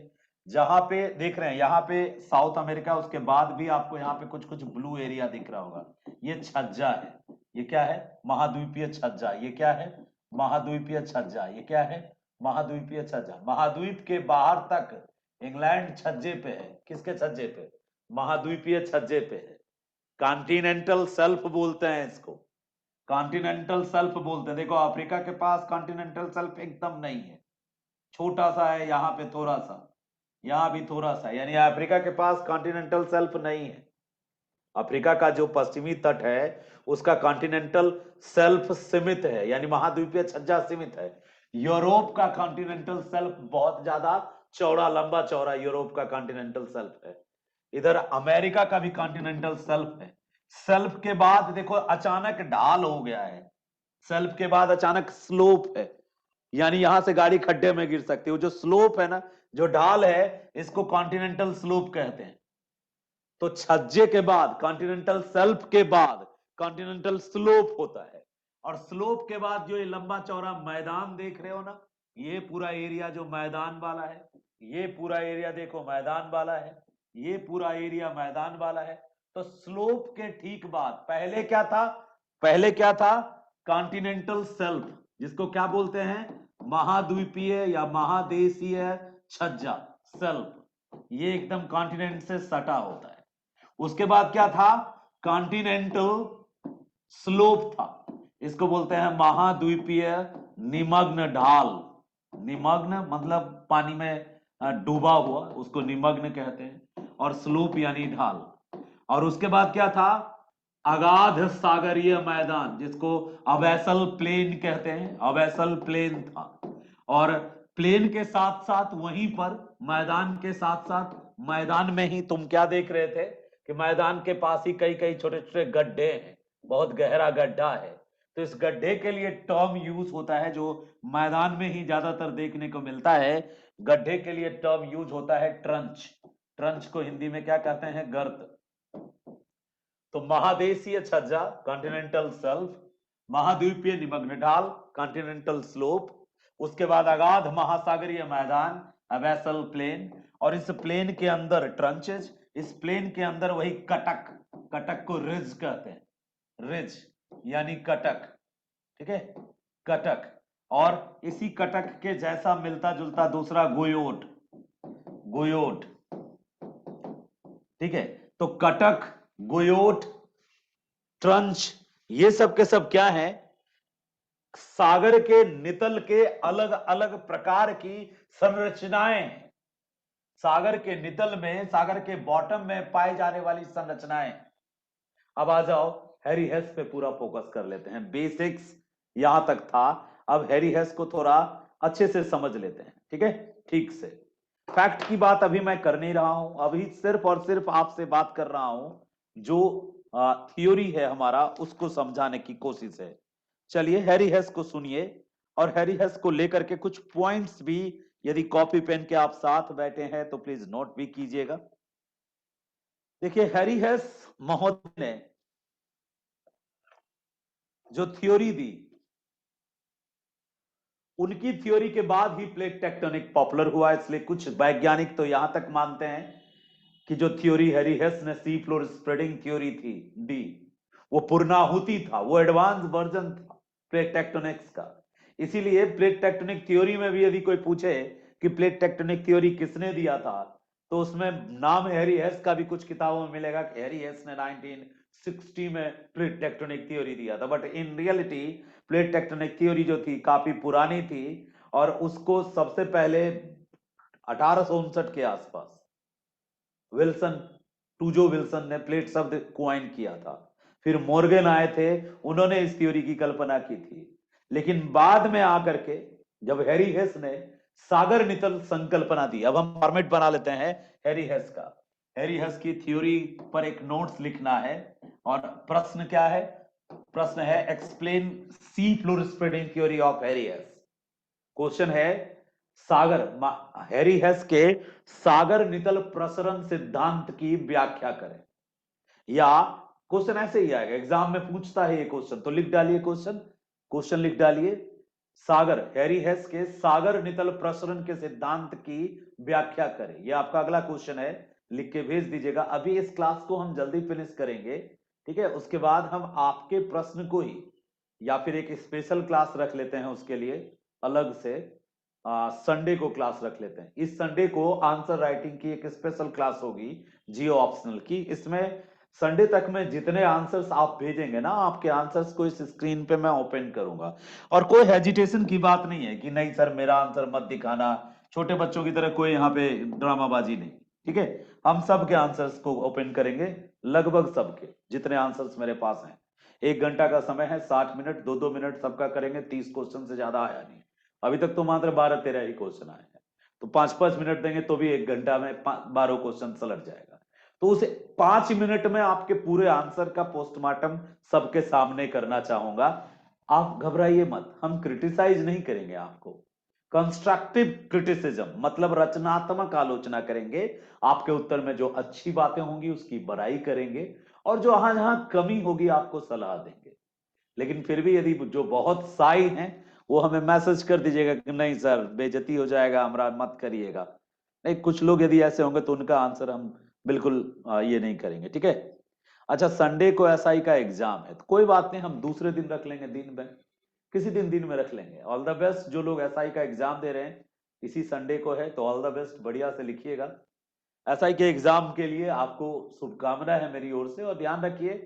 जहां पे देख रहे हैं, यहाँ पे साउथ अमेरिका, उसके बाद भी आपको यहाँ पे कुछ कुछ ब्लू एरिया दिख रहा होगा, ये छज्जा है। ये क्या है? महाद्वीपीय छज्जा। ये क्या है? महाद्वीपीय छज्जा। ये क्या है? महाद्वीपीय छज्जा। महाद्वीप के बाहर तक इंग्लैंड छज्जे पे है। किसके छज्जे पे? महाद्वीपीय छज्जे पे है। कॉन्टिनेंटल शेल्फ बोलते हैं इसको, कॉन्टिनेंटल शेल्फ बोलते हैं। देखो अफ्रीका के पास कॉन्टिनेंटल शेल्फ एकदम नहीं है, छोटा सा है, यहाँ पे थोड़ा सा, यहाँ भी थोड़ा सा, यानी अफ्रीका के पास कॉन्टिनेंटल शेल्फ नहीं है। अफ्रीका का जो पश्चिमी तट है उसका कॉन्टिनेंटल शेल्फ सीमित है, यानी महाद्वीपीय छज्जा सीमित है। यूरोप का कॉन्टिनेंटल शेल्फ बहुत ज्यादा चौड़ा, लंबा चौड़ा यूरोप का कॉन्टिनेंटल शेल्फ है। इधर अमेरिका का भी कॉन्टिनेंटल शेल्फ है। शेल्फ के बाद देखो अचानक ढाल हो गया है, शेल्फ के बाद अचानक स्लोप है, यानी यहां से गाड़ी खड्डे में गिर सकती है। वो जो स्लोप है ना, जो ढाल है, इसको कॉन्टिनेंटल स्लोप कहते हैं। तो छज्जे के बाद, कॉन्टिनेंटल शेल्फ के बाद कॉन्टिनेंटल स्लोप होता है। और स्लोप के बाद जो ये लंबा चौड़ा मैदान देख रहे हो ना, ये पूरा एरिया जो मैदान वाला है, ये पूरा एरिया देखो मैदान वाला है, ये पूरा एरिया मैदान वाला है। तो स्लोप के ठीक बाद पहले क्या था? पहले क्या था? कॉन्टिनेंटल शेल्फ, जिसको क्या बोलते हैं? महाद्वीपीय या महादेशीय छज्जा, शेल्फ। ये एकदम कॉन्टिनेंट से सटा होता है। उसके बाद क्या था? कॉन्टिनेंटल स्लोप था, इसको बोलते हैं महाद्वीपीय निमग्न ढाल। निमग्न मतलब पानी में डूबा हुआ, उसको निमग्न कहते हैं। और स्लोप यानी ढाल। और उसके बाद क्या था? अगाध सागरीय मैदान, जिसको अबैसल प्लेन कहते हैं, अबैसल प्लेन था। और प्लेन के साथ साथ वहीं पर, मैदान के साथ साथ, मैदान में ही तुम क्या देख रहे थे कि मैदान के पास ही कई कई छोटे छोटे गड्ढे हैं, बहुत गहरा गड्ढा है। तो इस गड्ढे के लिए टर्म यूज होता है जो मैदान में ही ज्यादातर देखने को मिलता है। गड्ढे के लिए टर्म यूज होता है ट्रंच। ट्रंच को हिंदी में क्या कहते हैं? गर्त। तो महादेशीय छज्जा कॉन्टिनेंटल शेल्फ, महाद्वीपीय निमग्न ढाल कॉन्टिनेंटल स्लोप, उसके बाद अगाध महासागरीय मैदान अबैसल प्लेन, और इस प्लेन के अंदर ट्रंचेज, इस प्लेन के अंदर वही कटक, कटक को रिज कहते हैं, रिज यानी कटक, ठीक है, कटक। और इसी कटक के जैसा मिलता जुलता दूसरा गोयोट, गोयोट, ठीक है। तो कटक, गोयोट, ट्रंच, ये सब के सब क्या है? सागर के नितल के अलग अलग प्रकार की संरचनाएं हैं। सागर के नितल में, सागर के बॉटम में पाई जाने वाली संरचनाएं। अब आ जाओ हैरी हेस पे पूरा फोकस कर लेते हैं। बेसिक्स यहां तक था, अब हैरी हेस को थोड़ा अच्छे से समझ लेते हैं, ठीक है, ठीक से। फैक्ट की बात अभी मैं कर नहीं रहा हूं, अभी सिर्फ और सिर्फ आपसे बात कर रहा हूं जो थियोरी है हमारा, उसको समझाने की कोशिश है। चलिए हैरी हेस को सुनिए, और हैरी हेस को लेकर के कुछ पॉइंट्स भी, यदि कॉपी पेन के आप साथ बैठे हैं तो प्लीज नोट भी कीजिएगा। देखिए हैरी हेस महोदय ने जो थ्योरी दी, उनकी थ्योरी के बाद ही प्लेट टेक्टोनिक पॉपुलर हुआ। इसलिए कुछ वैज्ञानिक तो यहां तक मानते हैं कि जो थ्योरी हैरी हेस ने सी फ्लोर स्प्रेडिंग थ्योरी थी दी, वो पूर्णाहुति था, वो एडवांस वर्जन था प्लेट टेक्टोनिक्स का। इसीलिए प्लेट टेक्टोनिक थ्योरी में भी यदि कोई पूछे कि प्लेट टेक्टोनिक थ्योरी किसने दिया था, तो उसमें नाम हैरी हेस का भी कुछ किताबों में मिलेगा कि हैरी हेस ने 1960 में प्लेट टेक्टोनिक थ्योरी दिया था। But in reality plate tectonic theory जो थी काफी पुरानी थी, और उसको सबसे पहले 1859 के आसपास विल्सन, टूजो विल्सन ने प्लेट शब्द क्वाइन किया था। फिर मॉर्गन आए थे, उन्होंने इस थ्योरी की कल्पना की थी। लेकिन बाद में आकर के जब हैरी हेस ने सागर नितल संकल्पना दी, अब हम फॉर्मेट बना लेते हैं हैरी हेस का। हैरी हेस की थ्योरी पर एक नोट्स लिखना है, और प्रश्न क्या है? प्रश्न है explain C floor spreading theory of Harry हेस। Question है सागर, हैरी हेस के सागर नितल प्रसरण सिद्धांत की व्याख्या करें। या क्वेश्चन ऐसे ही आएगा, एग्जाम में पूछता है ये क्वेश्चन, तो लिख डालिए क्वेश्चन, क्वेश्चन लिख डालिए सागर, हैरी हेस के सागर नितल प्रसरण के सिद्धांत की व्याख्या करें। ये आपका अगला क्वेश्चन है, लिख के भेज दीजिएगा। अभी इस क्लास को हम जल्दी फिनिश करेंगे, ठीक है, उसके बाद हम आपके प्रश्न को ही, या फिर एक स्पेशल क्लास रख लेते हैं उसके लिए अलग से, संडे को क्लास रख लेते हैं। इस संडे को आंसर राइटिंग की एक स्पेशल क्लास होगी जियो ऑप्शनल की। इसमें संडे तक में जितने आंसर्स आप भेजेंगे ना, आपके आंसर्स को इस स्क्रीन पे मैं ओपन करूंगा। और कोई हेजिटेशन की बात नहीं है कि नहीं सर मेरा आंसर मत दिखाना, छोटे बच्चों की तरह कोई यहाँ पे ड्रामाबाजी नहीं, ठीक है। हम सब के आंसर्स को ओपन करेंगे, लगभग सबके, जितने आंसर्स मेरे पास हैं। 1 घंटा का समय है, 60 मिनट, 2-2 मिनट सबका करेंगे। 30 क्वेश्चन से ज्यादा आया नहीं, अभी तक तो मात्र 12-13 ही क्वेश्चन आए हैं, तो 5-5 मिनट देंगे तो भी 1 घंटा में 12 क्वेश्चन सलट जाएगा। तो उसे 5 मिनट में आपके पूरे आंसर का पोस्टमार्टम सबके सामने करना चाहूंगा। आप घबराइए मत, हम क्रिटिसाइज नहीं करेंगे आपको, कंस्ट्रक्टिव क्रिटिसिज्म मतलब रचनात्मक आलोचना करेंगे। आपके उत्तर में जो अच्छी बातें होंगी उसकी बड़ाई करेंगे, और जो जहां जहां कमी होगी आपको सलाह देंगे। लेकिन फिर भी यदि जो बहुत साई हैं वो हमें मैसेज कर दीजिएगा कि नहीं सर बेइज्जती हो जाएगा, हमारा मत करिएगा। नहीं, कुछ लोग यदि ऐसे होंगे तो उनका आंसर हम बिल्कुल ये नहीं करेंगे, ठीक है। अच्छा, संडे को एसआई का एग्जाम है, तो कोई बात नहीं, हम दूसरे दिन रख लेंगे, दिन में किसी दिन में रख लेंगे। ऑल द बेस्ट जो लोग एसआई का एग्जाम दे रहे हैं, इसी संडे को है, तो ऑल द बेस्ट, बढ़िया से लिखिएगा। एसआई के एग्जाम के लिए आपको शुभकामना है मेरी ओर से। और ध्यान रखिए,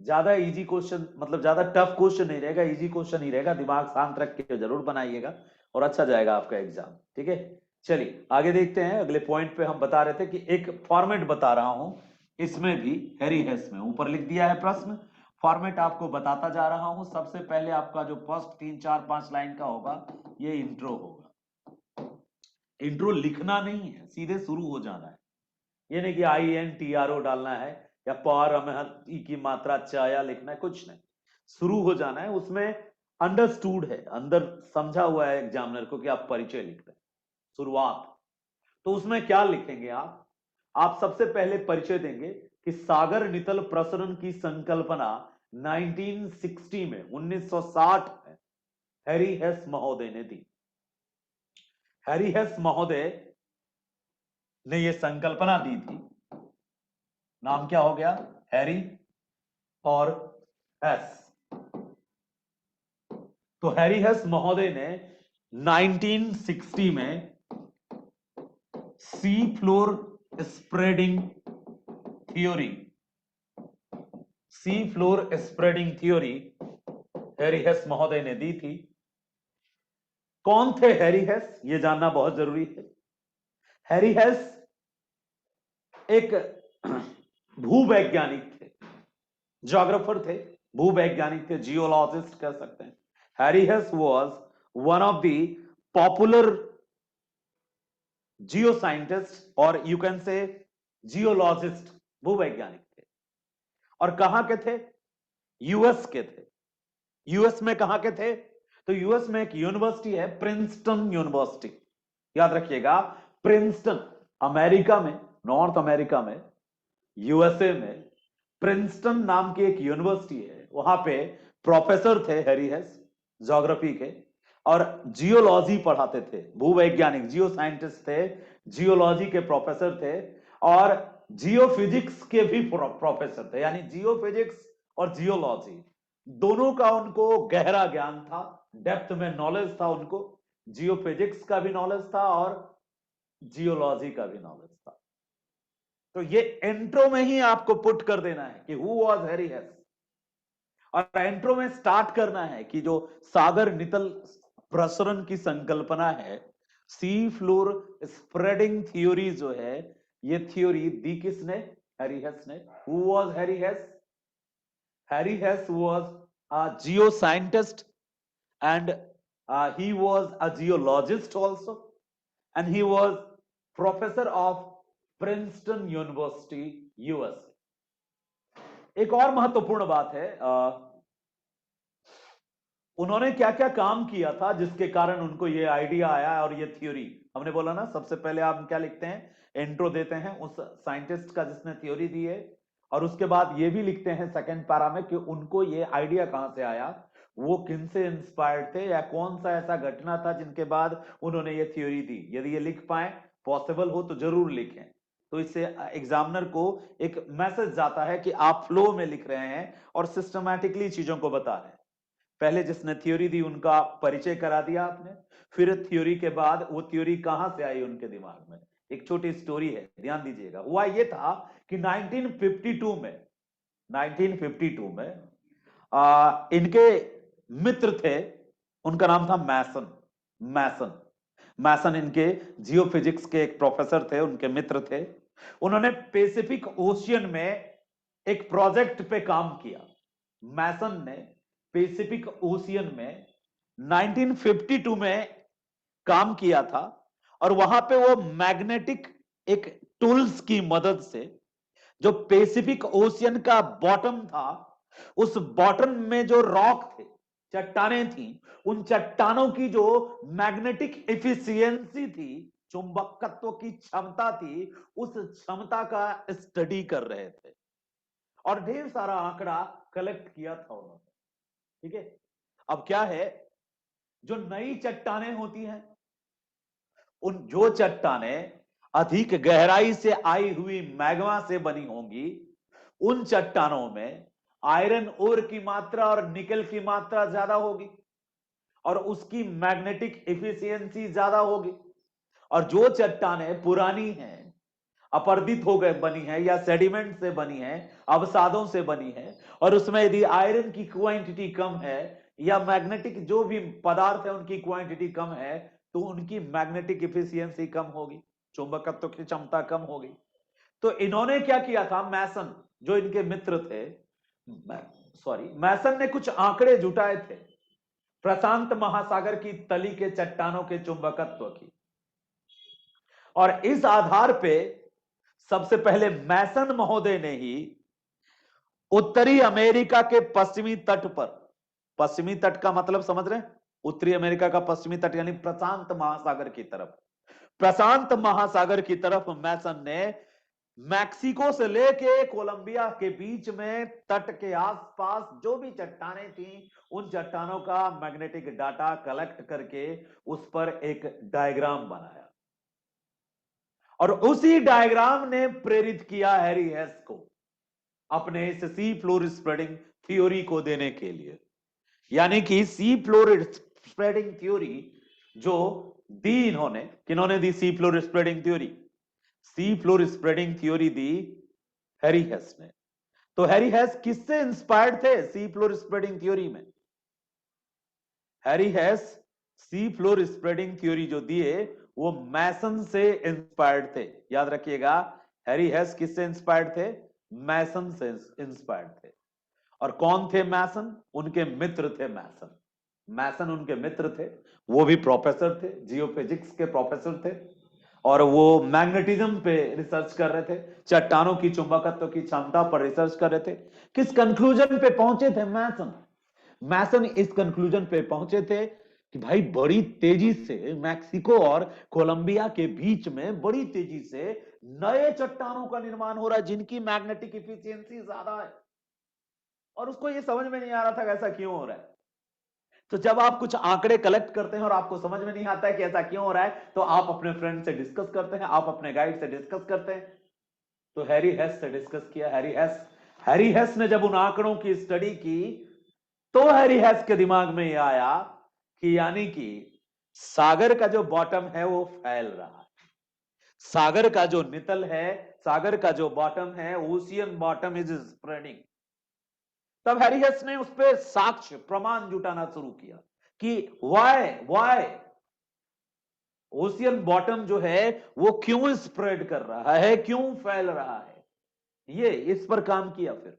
ज्यादा इजी क्वेश्चन, मतलब ज्यादा टफ क्वेश्चन नहीं रहेगा, इजी क्वेश्चन ही रहेगा। दिमाग शांत रख के जरूर बनाइएगा, और अच्छा जाएगा आपका एग्जाम, ठीक है। चलिए आगे देखते हैं। अगले पॉइंट पे हम बता रहे थे कि एक फॉर्मेट बता रहा हूं, इसमें भी हैरी हेस में ऊपर लिख दिया है प्रश्न, फॉर्मेट आपको बताता जा रहा हूं। सबसे पहले आपका जो फर्स्ट 3-4-5 लाइन का होगा, ये इंट्रो होगा। इंट्रो लिखना नहीं है, सीधे शुरू हो जाना है। ये नहीं कि INTRO डालना है, या पर ई की मात्रा चाया लिखना है, कुछ नहीं, शुरू हो जाना है। उसमें अंडरस्टूड है, अंदर समझा हुआ है एग्जामिनर को कि आप परिचय लिख रहे हैं, शुरुआत। तो उसमें क्या लिखेंगे आप सबसे पहले परिचय देंगे कि सागर नितल प्रसरण की संकल्पना 1960 में, 1960 में हैरी हेस महोदय ने दी। हैरी हेस महोदय ने यह संकल्पना दी थी। नाम क्या हो गया? हैरी और हेस। तो हैरी हेस महोदय ने 1960 में सी floor spreading theory, sea floor spreading theory Harry हेस महोदय ने दी थी। कौन थे हैरी हेस, यह जानना बहुत जरूरी है। हैरी हेस एक भूवैज्ञानिक थे, ज्योग्राफर थे, भूवैज्ञानिक थे, जियोलॉजिस्ट कह सकते हैं। Harry हेस was one of the popular Jio scientist और यू कैन से जियोलॉजिस्ट, भूवैज्ञानिक थे। और कहां के थे? यूएस के थे। यूएस में कहां के थे? तो यूएस में एक यूनिवर्सिटी है, प्रिंसटन यूनिवर्सिटी, याद रखिएगा, प्रिंसटन, अमेरिका में, नॉर्थ अमेरिका में, यूएसए में प्रिंसटन नाम की एक यूनिवर्सिटी है। वहां पे प्रोफेसर थे हैरी हेस, ज्योग्राफी के, और जियोलॉजी पढ़ाते थे, भूवैज्ञानिक जियो साइंटिस्ट थे, जियोलॉजी के प्रोफेसर थे, और जियोफिजिक्स के भी प्रोफेसर थे। यानी जियोफिजिक्स और जियोलॉजी दोनों का उनको गहरा ज्ञान था, डेप्थ में नॉलेज था उनको, जियोफिजिक्स का भी नॉलेज था और जियोलॉजी का भी नॉलेज था। तो ये इंट्रो में ही आपको पुट कर देना है कि हु वाज हैरी हेस, और इंट्रो में स्टार्ट करना है कि जो सागर नितल प्रसरण की संकल्पना है, सी फ्लोर स्प्रेडिंग थ्योरी जो है, ये थ्योरी दी किसने? हैरी हेस ने। Who was Harry हेस? Harry हेस was a Jio scientist and he was a geologist also, and he was professor of Princeton University, USA। एक और महत्वपूर्ण बात है, उन्होंने क्या क्या काम किया था जिसके कारण उनको ये आइडिया आया और ये थ्योरी। हमने बोला ना, सबसे पहले आप क्या लिखते हैं? इंट्रो देते हैं उस साइंटिस्ट का जिसने थ्योरी दी है, और उसके बाद ये भी लिखते हैं सेकंड पैरा में कि उनको ये आइडिया कहां से आया, वो किन से इंस्पायर्ड थे, या कौन सा ऐसा घटना था जिनके बाद उन्होंने ये थ्योरी दी। यदि ये लिख पाए, पॉसिबल हो तो जरूर लिखें, तो इससे एग्जामिनर को एक मैसेज जाता है कि आप फ्लो में लिख रहे हैं और सिस्टमैटिकली चीजों को बता रहे हैं। पहले जिसने थ्योरी दी उनका परिचय करा दिया आपने, फिर थ्योरी के बाद वो थ्योरी कहां से आई उनके दिमाग में। एक छोटी स्टोरी है, ध्यान दीजिएगा। हुआ ये था कि 1952 में, 1952 में इनके मित्र थे, उनका नाम था मैसन। मैसन मैसन इनके जियोफिजिक्स के एक प्रोफेसर थे, उनके मित्र थे। उन्होंने पैसिफिक ओशियन में एक प्रोजेक्ट पे काम किया। मैसन ने पैसिफिक ओशियन में 1952 में काम किया था, और वहां पे वो मैग्नेटिक एक टूल्स की मदद से जो पैसिफिक ओशियन का बॉटम था, उस बॉटम में जो रॉक थे, चट्टानें थी, उन चट्टानों की जो मैग्नेटिक एफिशिएंसी थी, चुंबकत्व की क्षमता थी, उस क्षमता का स्टडी कर रहे थे, और ढेर सारा आंकड़ा कलेक्ट किया था उन्होंने। ठीक है, अब क्या है, जो नई चट्टानें होती हैं, उन जो चट्टानें अधिक गहराई से आई हुई मैग्मा से बनी होंगी, उन चट्टानों में आयरन ओर की मात्रा और निकल की मात्रा ज्यादा होगी, और उसकी मैग्नेटिक एफिशिएंसी ज्यादा होगी। और जो चट्टानें पुरानी हैं, अपरदित हो गए बनी है, या सेडिमेंट से बनी है, अवसादों से बनी है, और उसमें यदि आयरन की क्वांटिटी कम है या मैग्नेटिक जो भी पदार्थ है उनकी क्वांटिटी कम है, तो उनकी मैग्नेटिक एफिशिएंसी कम होगी, चुंबकत्व की क्षमता कम होगी। तो इन्होंने क्या किया था, मैसन जो इनके मित्र थे, मैसन ने कुछ आंकड़े जुटाए थे प्रशांत महासागर की तली के चट्टानों के चुंबकत्व की, और इस आधार पे सबसे पहले मैसन महोदय ने ही उत्तरी अमेरिका के पश्चिमी तट पर, पश्चिमी तट का मतलब समझ रहे हैं, उत्तरी अमेरिका का पश्चिमी तट यानी प्रशांत महासागर की तरफ, प्रशांत महासागर की तरफ मैसन ने मैक्सिको से लेके कोलंबिया के बीच में तट के आसपास जो भी चट्टानें थी, उन चट्टानों का मैग्नेटिक डाटा कलेक्ट करके उस पर एक डायग्राम बनाया, और उसी डायग्राम ने प्रेरित किया हैरी हेस को अपने इस सी फ्लोर स्प्रेडिंग थ्योरी को देने के लिए। यानी कि सी फ्लोर स्प्रेडिंग थ्योरी जो दी इन्होंने, किन्होंने दी sea floor spreading theory? Sea floor spreading theory दी हैरी हेस ने। तो हैरी हेस किससे इंस्पायर्ड थे सी फ्लोर स्प्रेडिंग थ्योरी में? Harry Hess sea floor spreading theory जो दिए वो मैसन से इंस्पायर्ड थे। याद रखिएगा, हैरी हेस किससे इंस्पायर्ड थे? मैसन से इंस्पायर्ड थे। और कौन थे मैसन? उनके मित्र थे मैसन। मैसन उनके मित्र थे, वो भी प्रोफेसर थे, जियोफिजिक्स के प्रोफेसर थे, और वो मैग्नेटिज्म पे रिसर्च कर रहे थे, चट्टानों की चुंबकत्व की क्षमता पर रिसर्च कर रहे थे। किस कंक्लूजन पे पहुंचे थे मैसन? मैसन इस कंक्लूजन पे पहुंचे थे कि भाई बड़ी तेजी से मैक्सिको और कोलंबिया के बीच में बड़ी तेजी से नए चट्टानों का निर्माण हो रहा है जिनकी मैग्नेटिक इफिशियंसी ज्यादा है। और उसको ये समझ में नहीं आ रहा था कि ऐसा क्यों हो रहा है। तो जब आप कुछ आंकड़े कलेक्ट करते हैं और आपको समझ में नहीं आता है कि ऐसा क्यों हो रहा है, तो आप अपने फ्रेंड से डिस्कस करते हैं, आप अपने गाइड से डिस्कस करते हैं। तो हैरी हेस से डिस्कस किया। हैरी हेस ने जब उन आंकड़ों की स्टडी की तो हैरी हेस के दिमाग में यह आया कि यानी कि सागर का जो बॉटम है वो फैल रहा है, सागर का जो नितल है, सागर का जो बॉटम है, ओशियन बॉटम इज स्प्रेडिंग। तब हैरी हेस ने उस पर साक्ष्य प्रमाण जुटाना शुरू किया कि वाई ओशियन बॉटम जो है वो क्यों स्प्रेड कर रहा है, क्यों फैल रहा है। ये इस पर काम किया। फिर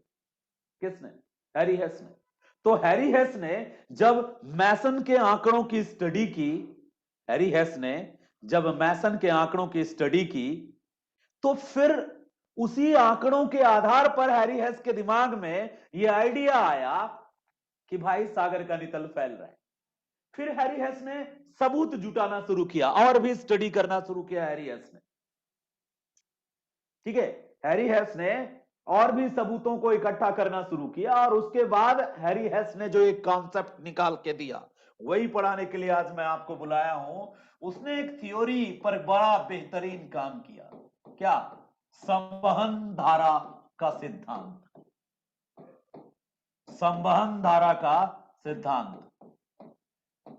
किसने? हैरी हेस ने। तो हैरी हेस ने जब मैसन के आंकड़ों की स्टडी की, हैरी हेस ने जब मैसन के आंकड़ों की स्टडी की, तो फिर उसी आंकड़ों के आधार पर हैरी हेस के दिमाग में यह आइडिया आया कि भाई सागर का नितल फैल रहा है। फिर हैरी हेस ने सबूत जुटाना शुरू किया और भी स्टडी करना शुरू किया हैरी हेस ने। ठीक है, हैरी हेस ने और भी सबूतों को इकट्ठा करना शुरू किया और उसके बाद हैरी हेस ने जो एक कॉन्सेप्ट निकाल के दिया वही पढ़ाने के लिए आज मैं आपको बुलाया हूं। उसने एक थ्योरी पर बड़ा बेहतरीन काम किया। क्या? संवहन धारा का सिद्धांत। संवहन धारा का सिद्धांत,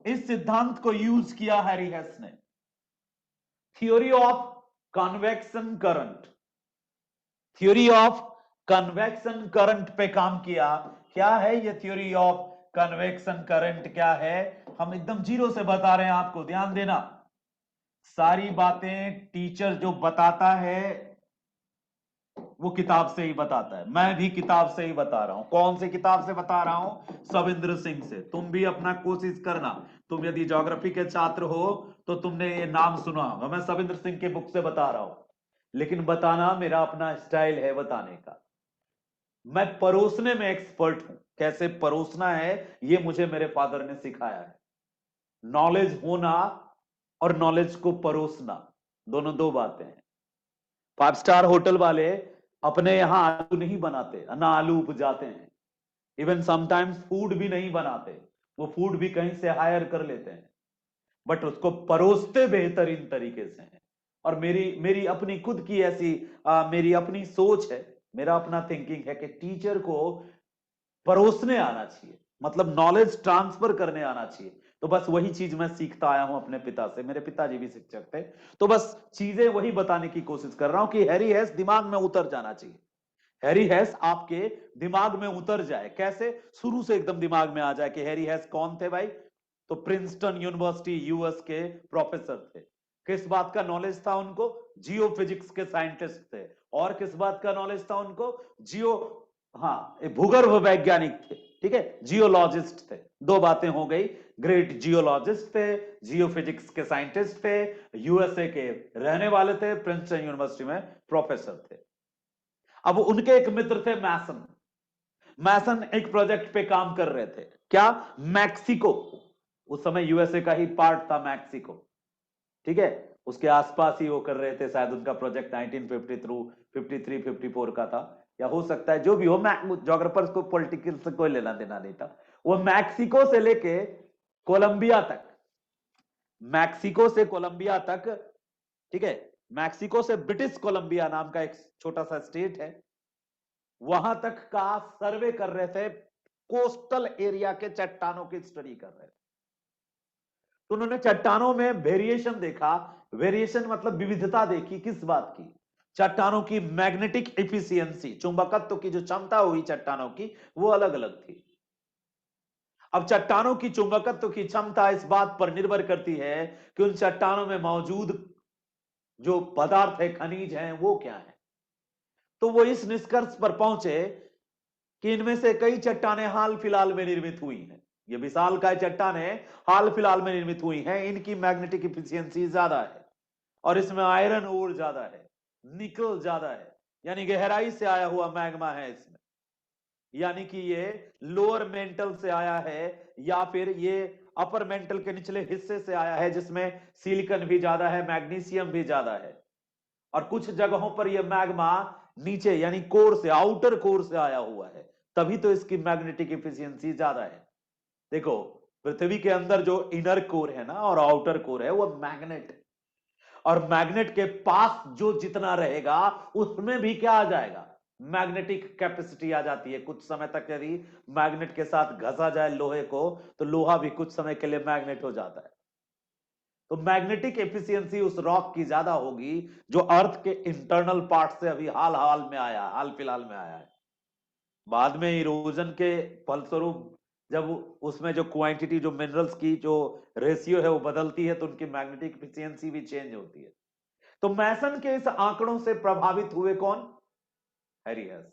इस सिद्धांत को यूज किया हैरी हेस ने। Theory of convection current, theory of convection current पे काम किया। क्या है ये थ्योरी ऑफ कन्वेक्शन करंट? क्या है? हम एकदम जीरो से बता रहे हैं आपको, ध्यान देना। सारी बातें टीचर जो बताता है वो किताब से ही बताता है, मैं भी किताब से ही बता रहा हूं। कौन सी किताब से बता रहा हूं? सविंद्र सिंह से। तुम भी अपना कोशिश करना, तुम यदि ज्योग्राफी के छात्र हो तो तुमने ये नाम सुना होगा। मैं सविंद्र सिंह के बुक से बता रहा हूं, लेकिन बताना मेरा अपना स्टाइल है बताने का। मैं परोसने में एक्सपर्ट हूं, कैसे परोसना है ये मुझे मेरे फादर ने सिखाया है। नॉलेज होना और नॉलेज को परोसना दोनों दो बातें हैं। 5 स्टार होटल वाले अपने यहां आलू नहीं बनाते, ना आलू उपजाते हैं। इवन समटाइम्स फूड भी नहीं बनाते, वो फूड भी कहीं से हायर कर लेते हैं, बट उसको परोसते बेहतरीन तरीके से हैं। और मेरी मेरी अपनी खुद की ऐसी मेरी अपनी सोच है, मेरा अपना थिंकिंग है कि टीचर को परोसने आना चाहिए, मतलब नॉलेज ट्रांसफर करने आना चाहिए। तो बस वही चीज मैं सीखता आया हूं अपने पिता से, मेरे पिताजी भी शिक्षक थे। तो बस चीजें वही बताने की कोशिश कर रहा हूं कि हैरी हेस दिमाग में उतर जाना चाहिए। हैरी हेस आपके दिमाग में उतर जाए। कैसे? शुरू से एकदम दिमाग में आ जाए कि हैरी हेस कौन थे भाई। तो प्रिंसटन यूनिवर्सिटी यूएस के प्रोफेसर थे। किस बात का नॉलेज था उनको? जियो फिजिक्स के साइंटिस्ट थे। और किस बात का नॉलेज था उनको? जियो, हाँ, भूगर्भ वैज्ञानिक थे। ठीक है, जियोलॉजिस्ट थे। दो बातें हो गई। ग्रेट जियोलॉजिस्ट थे, जियो फिजिक्स के साइंटिस्ट थे, यूएसए के रहने वाले थे, प्रिंसटन यूनिवर्सिटी में प्रोफेसर थे। अब उनके एक मित्र थे मैसन। मैसन एक प्रोजेक्ट पे काम कर रहे थे। क्या? मैक्सिको, उस समय यूएसए का ही पार्ट था मैक्सिको। ठीक है, उसके आसपास ही वो कर रहे थे। शायद उनका प्रोजेक्ट 1953 53 54 का था, या हो सकता है जो भी हो। जोग्राफर्स को पॉलिटिकल से कोई लेना देना नहीं था। वो मैक्सिको से लेके कोलंबिया तक, मैक्सिको से कोलंबिया तक, ठीक है, मैक्सिको से ब्रिटिश कोलंबिया नाम का एक छोटा सा स्टेट है, वहां तक का सर्वे कर रहे थे। कोस्टल एरिया के चट्टानों की स्टडी कर रहे थे। तो उन्होंने चट्टानों में वेरिएशन देखा। वेरिएशन मतलब विविधता देखी। किस बात की? चट्टानों की मैग्नेटिक एफिशिएंसी, चुंबकत्व की जो क्षमता हुई चट्टानों की, वो अलग अलग थी। अब चट्टानों की चुंबकत्व की क्षमता इस बात पर निर्भर करती है कि उन चट्टानों में मौजूद जो पदार्थ है, खनिज हैं, वो क्या है। तो वो इस निष्कर्ष पर पहुंचे कि इनमें से कई चट्टानें हाल फिलहाल में निर्मित हुई हैं। ये विशालकाय चट्टानें हाल फिलहाल में निर्मित हुई हैं, इनकी मैग्नेटिक इफिशियंसी ज्यादा है और इसमें आयरन ओर ज्यादा है, निकल ज्यादा है, यानी गहराई से आया हुआ मैग्मा है इसमें, यानी कि ये लोअर मेंटल से आया है या फिर ये अपर मेंटल के निचले हिस्से से आया है, जिसमें सिलिकॉन भी ज्यादा है, मैग्नीशियम भी ज्यादा है। और कुछ जगहों पर यह मैग्मा नीचे यानी कोर से, आउटर कोर से आया हुआ है, तभी तो इसकी मैग्नेटिक एफिशिएंसी ज्यादा है। देखो, पृथ्वी के अंदर जो इनर कोर है ना और आउटर कोर है, वो मैग्नेट है, और मैग्नेट के पास जो जितना रहेगा उसमें भी क्या आ जाएगा, मैग्नेटिक कैपेसिटी आ जाती है। कुछ समय तक यदि मैग्नेट के साथ घसा जाए लोहे को, तो लोहा भी कुछ समय के लिए मैग्नेट हो जाता है। तो मैग्नेटिक एफिशिएंसी उस रॉक की ज्यादा होगी जो अर्थ के इंटरनल पार्ट से अभी हाल फिलहाल में आया है। बाद में इरोजन के फलस्वरूप जब उसमें जो क्वांटिटी, जो मिनरल्स की जो रेशियो है वो बदलती है, तो उनकी मैग्नेटिक एफिशिएंसी भी चेंज होती है। तो मैसन के इस आंकड़ों से प्रभावित हुए कौन, हैरी हेस।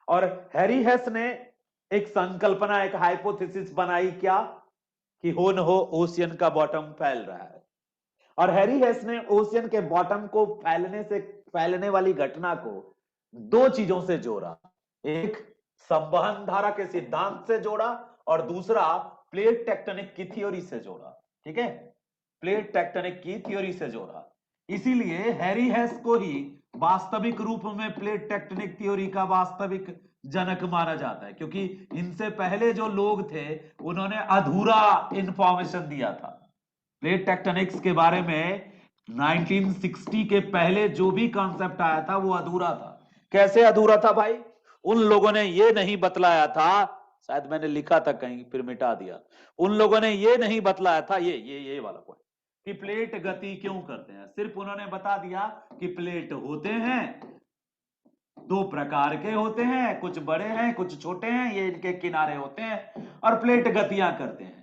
और हैरी हेस ने एक संकल्पना, एक हाइपोथेसिस बनाई, क्या कि हो न हो ओशियन का बॉटम फैल रहा है। और हैरी हेस ने ओशियन के बॉटम को फैलने वाली घटना को दो चीजों से जोड़ा। एक संवहन धारा के सिद्धांत से जोड़ा और दूसरा प्लेट टेक्टोनिक की थ्योरी से जोड़ा। ठीक है, प्लेट टेक्टोनिक की थ्योरी से जोड़ा। इसीलिए हैरी हेस को ही वास्तविक रूप में प्लेट टेक्टोनिक थ्योरी का वास्तविक जनक माना जाता है, क्योंकि इनसे पहले जो लोग थे उन्होंने अधूरा इंफॉर्मेशन दिया था प्लेट टेक्टोनिक्स के बारे में। 1960 के पहले जो भी कॉन्सेप्ट आया था वो अधूरा था। कैसे अधूरा था भाई, उन लोगों ने ये नहीं बतलाया था, शायद मैंने लिखा था कहीं फिर मिटा दिया, उन लोगों ने ये नहीं बतलाया था, ये वाला पॉइंट, कि प्लेट गति क्यों करते हैं। सिर्फ उन्होंने बता दिया कि प्लेट होते हैं, दो प्रकार के होते हैं, कुछ बड़े हैं कुछ छोटे हैं, ये इनके किनारे होते हैं और प्लेट गतियां करते हैं।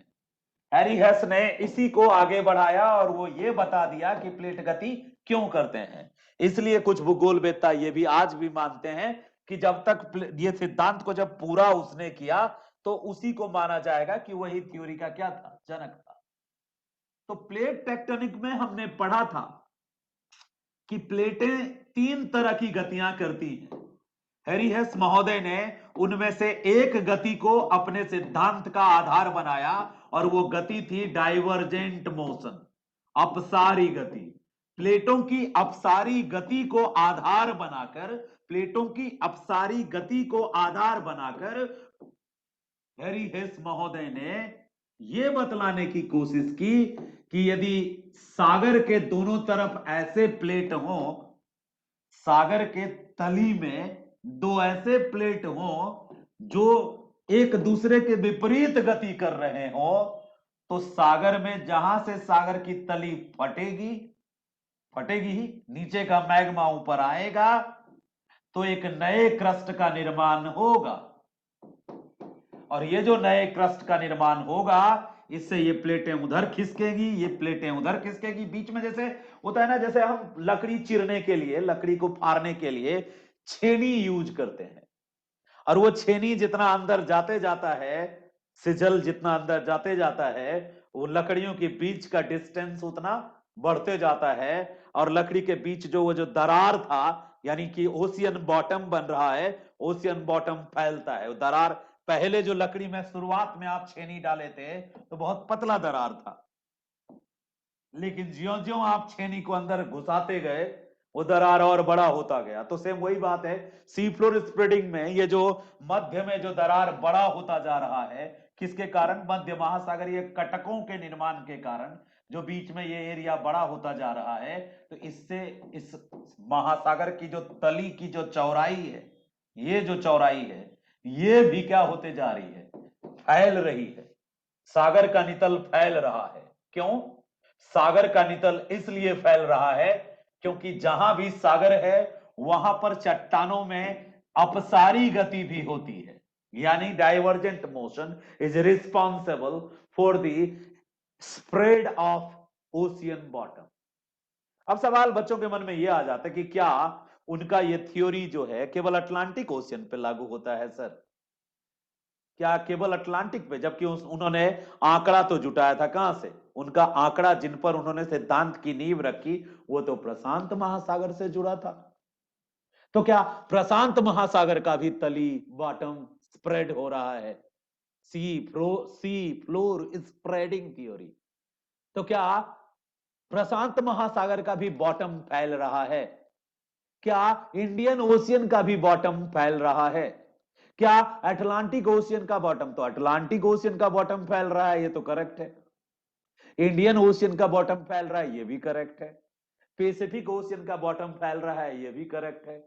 हैरी हेस ने इसी को आगे बढ़ाया और वो ये बता दिया कि प्लेट गति क्यों करते हैं। इसलिए कुछ भूगोलवेत्ता ये भी आज भी मानते हैं कि जब तक ये सिद्धांत को जब पूरा उसने किया तो उसी को माना जाएगा कि वही थ्योरी का क्या था, जनक था। तो प्लेट टेक्टोनिक में हमने पढ़ा था कि प्लेटें तीन तरह की गतियां करती हैं। हैरी हेस महोदय ने उनमें से एक गति को अपने सिद्धांत का आधार बनाया और वो गति थी डाइवर्जेंट मोशन, अपसारी गति। प्लेटों की अपसारी गति को आधार बनाकर, प्लेटों की अपसारी गति को आधार बनाकर हैरी हेस महोदय ने यह बतलाने की कोशिश की कि यदि सागर के दोनों तरफ ऐसे प्लेट हो, सागर के तली में दो ऐसे प्लेट हो जो एक दूसरे के विपरीत गति कर रहे हो, तो सागर में जहां से सागर की तली फटेगी ही, नीचे का मैग्मा ऊपर आएगा, तो एक नए क्रस्ट का निर्माण होगा। और ये जो नए क्रस्ट का निर्माण होगा, इससे ये प्लेटें उधर खिसकेगी, ये प्लेटें उधर खिसकेगी। बीच में जैसे होता है ना, जैसे हम लकड़ी चीरने के लिए, लकड़ी को फाड़ने के लिए छेनी यूज करते हैं, और वो छेनी जितना अंदर जाते जाता है, सिजल जितना अंदर जाते जाता है, वो लकड़ियों के बीच का डिस्टेंस उतना बढ़ते जाता है, और लकड़ी के बीच जो वो जो दरार था, यानी कि ओशियन बॉटम बन रहा है, ओशियन बॉटम फैलता है। वो दरार पहले जो लकड़ी में शुरुआत में आप छेनी डाले थे तो बहुत पतला दरार था, लेकिन ज्यों-ज्यों आप छेनी को अंदर घुसाते गए वो दरार और बड़ा होता गया। तो सेम वही बात है सी फ्लोर स्प्रेडिंग में, ये जो मध्य में जो दरार बड़ा होता जा रहा है, किसके कारण, मध्य महासागरीय कटकों के निर्माण के कारण जो बीच में ये एरिया बड़ा होता जा रहा है, तो इससे इस महासागर की जो तली की जो चौड़ाई है, ये जो चौड़ाई है, ये भी क्या होते जा रही है, फैल रही है। सागर का नितल फैल रहा है। क्यों सागर का नितल इसलिए फैल रहा है क्योंकि जहां भी सागर है वहां पर चट्टानों में अपसारी गति भी होती है। यानी divergent motion is responsible for the spread of ocean bottom. अब सवाल बच्चों के मन में यह आ जाता है कि क्या उनका यह थ्योरी जो है केवल अटलांटिक ओशियन पे लागू होता है सर? क्या केवल अटलांटिक पे? जबकि उन्होंने आंकड़ा तो जुटाया था कहां से? उनका आंकड़ा जिन पर उन्होंने सिद्धांत की नींव रखी वो तो प्रशांत महासागर से जुड़ा था। तो क्या प्रशांत महासागर का भी तली बॉटम स्प्रेड हो रहा है? सी फ्लोर स्प्रेडिंग थ्योरी। तो क्या प्रशांत महासागर का भी बॉटम फैल रहा है? क्या इंडियन ओशियन का भी बॉटम फैल रहा है? क्या अटलांटिक ओशियन का बॉटम? तो अटलांटिक ओशियन का बॉटम फैल रहा है, ये तो करेक्ट है। इंडियन ओशियन का बॉटम फैल रहा है, ये भी करेक्ट है। पैसिफिक ओशियन का बॉटम फैल रहा है, ये भी करेक्ट है।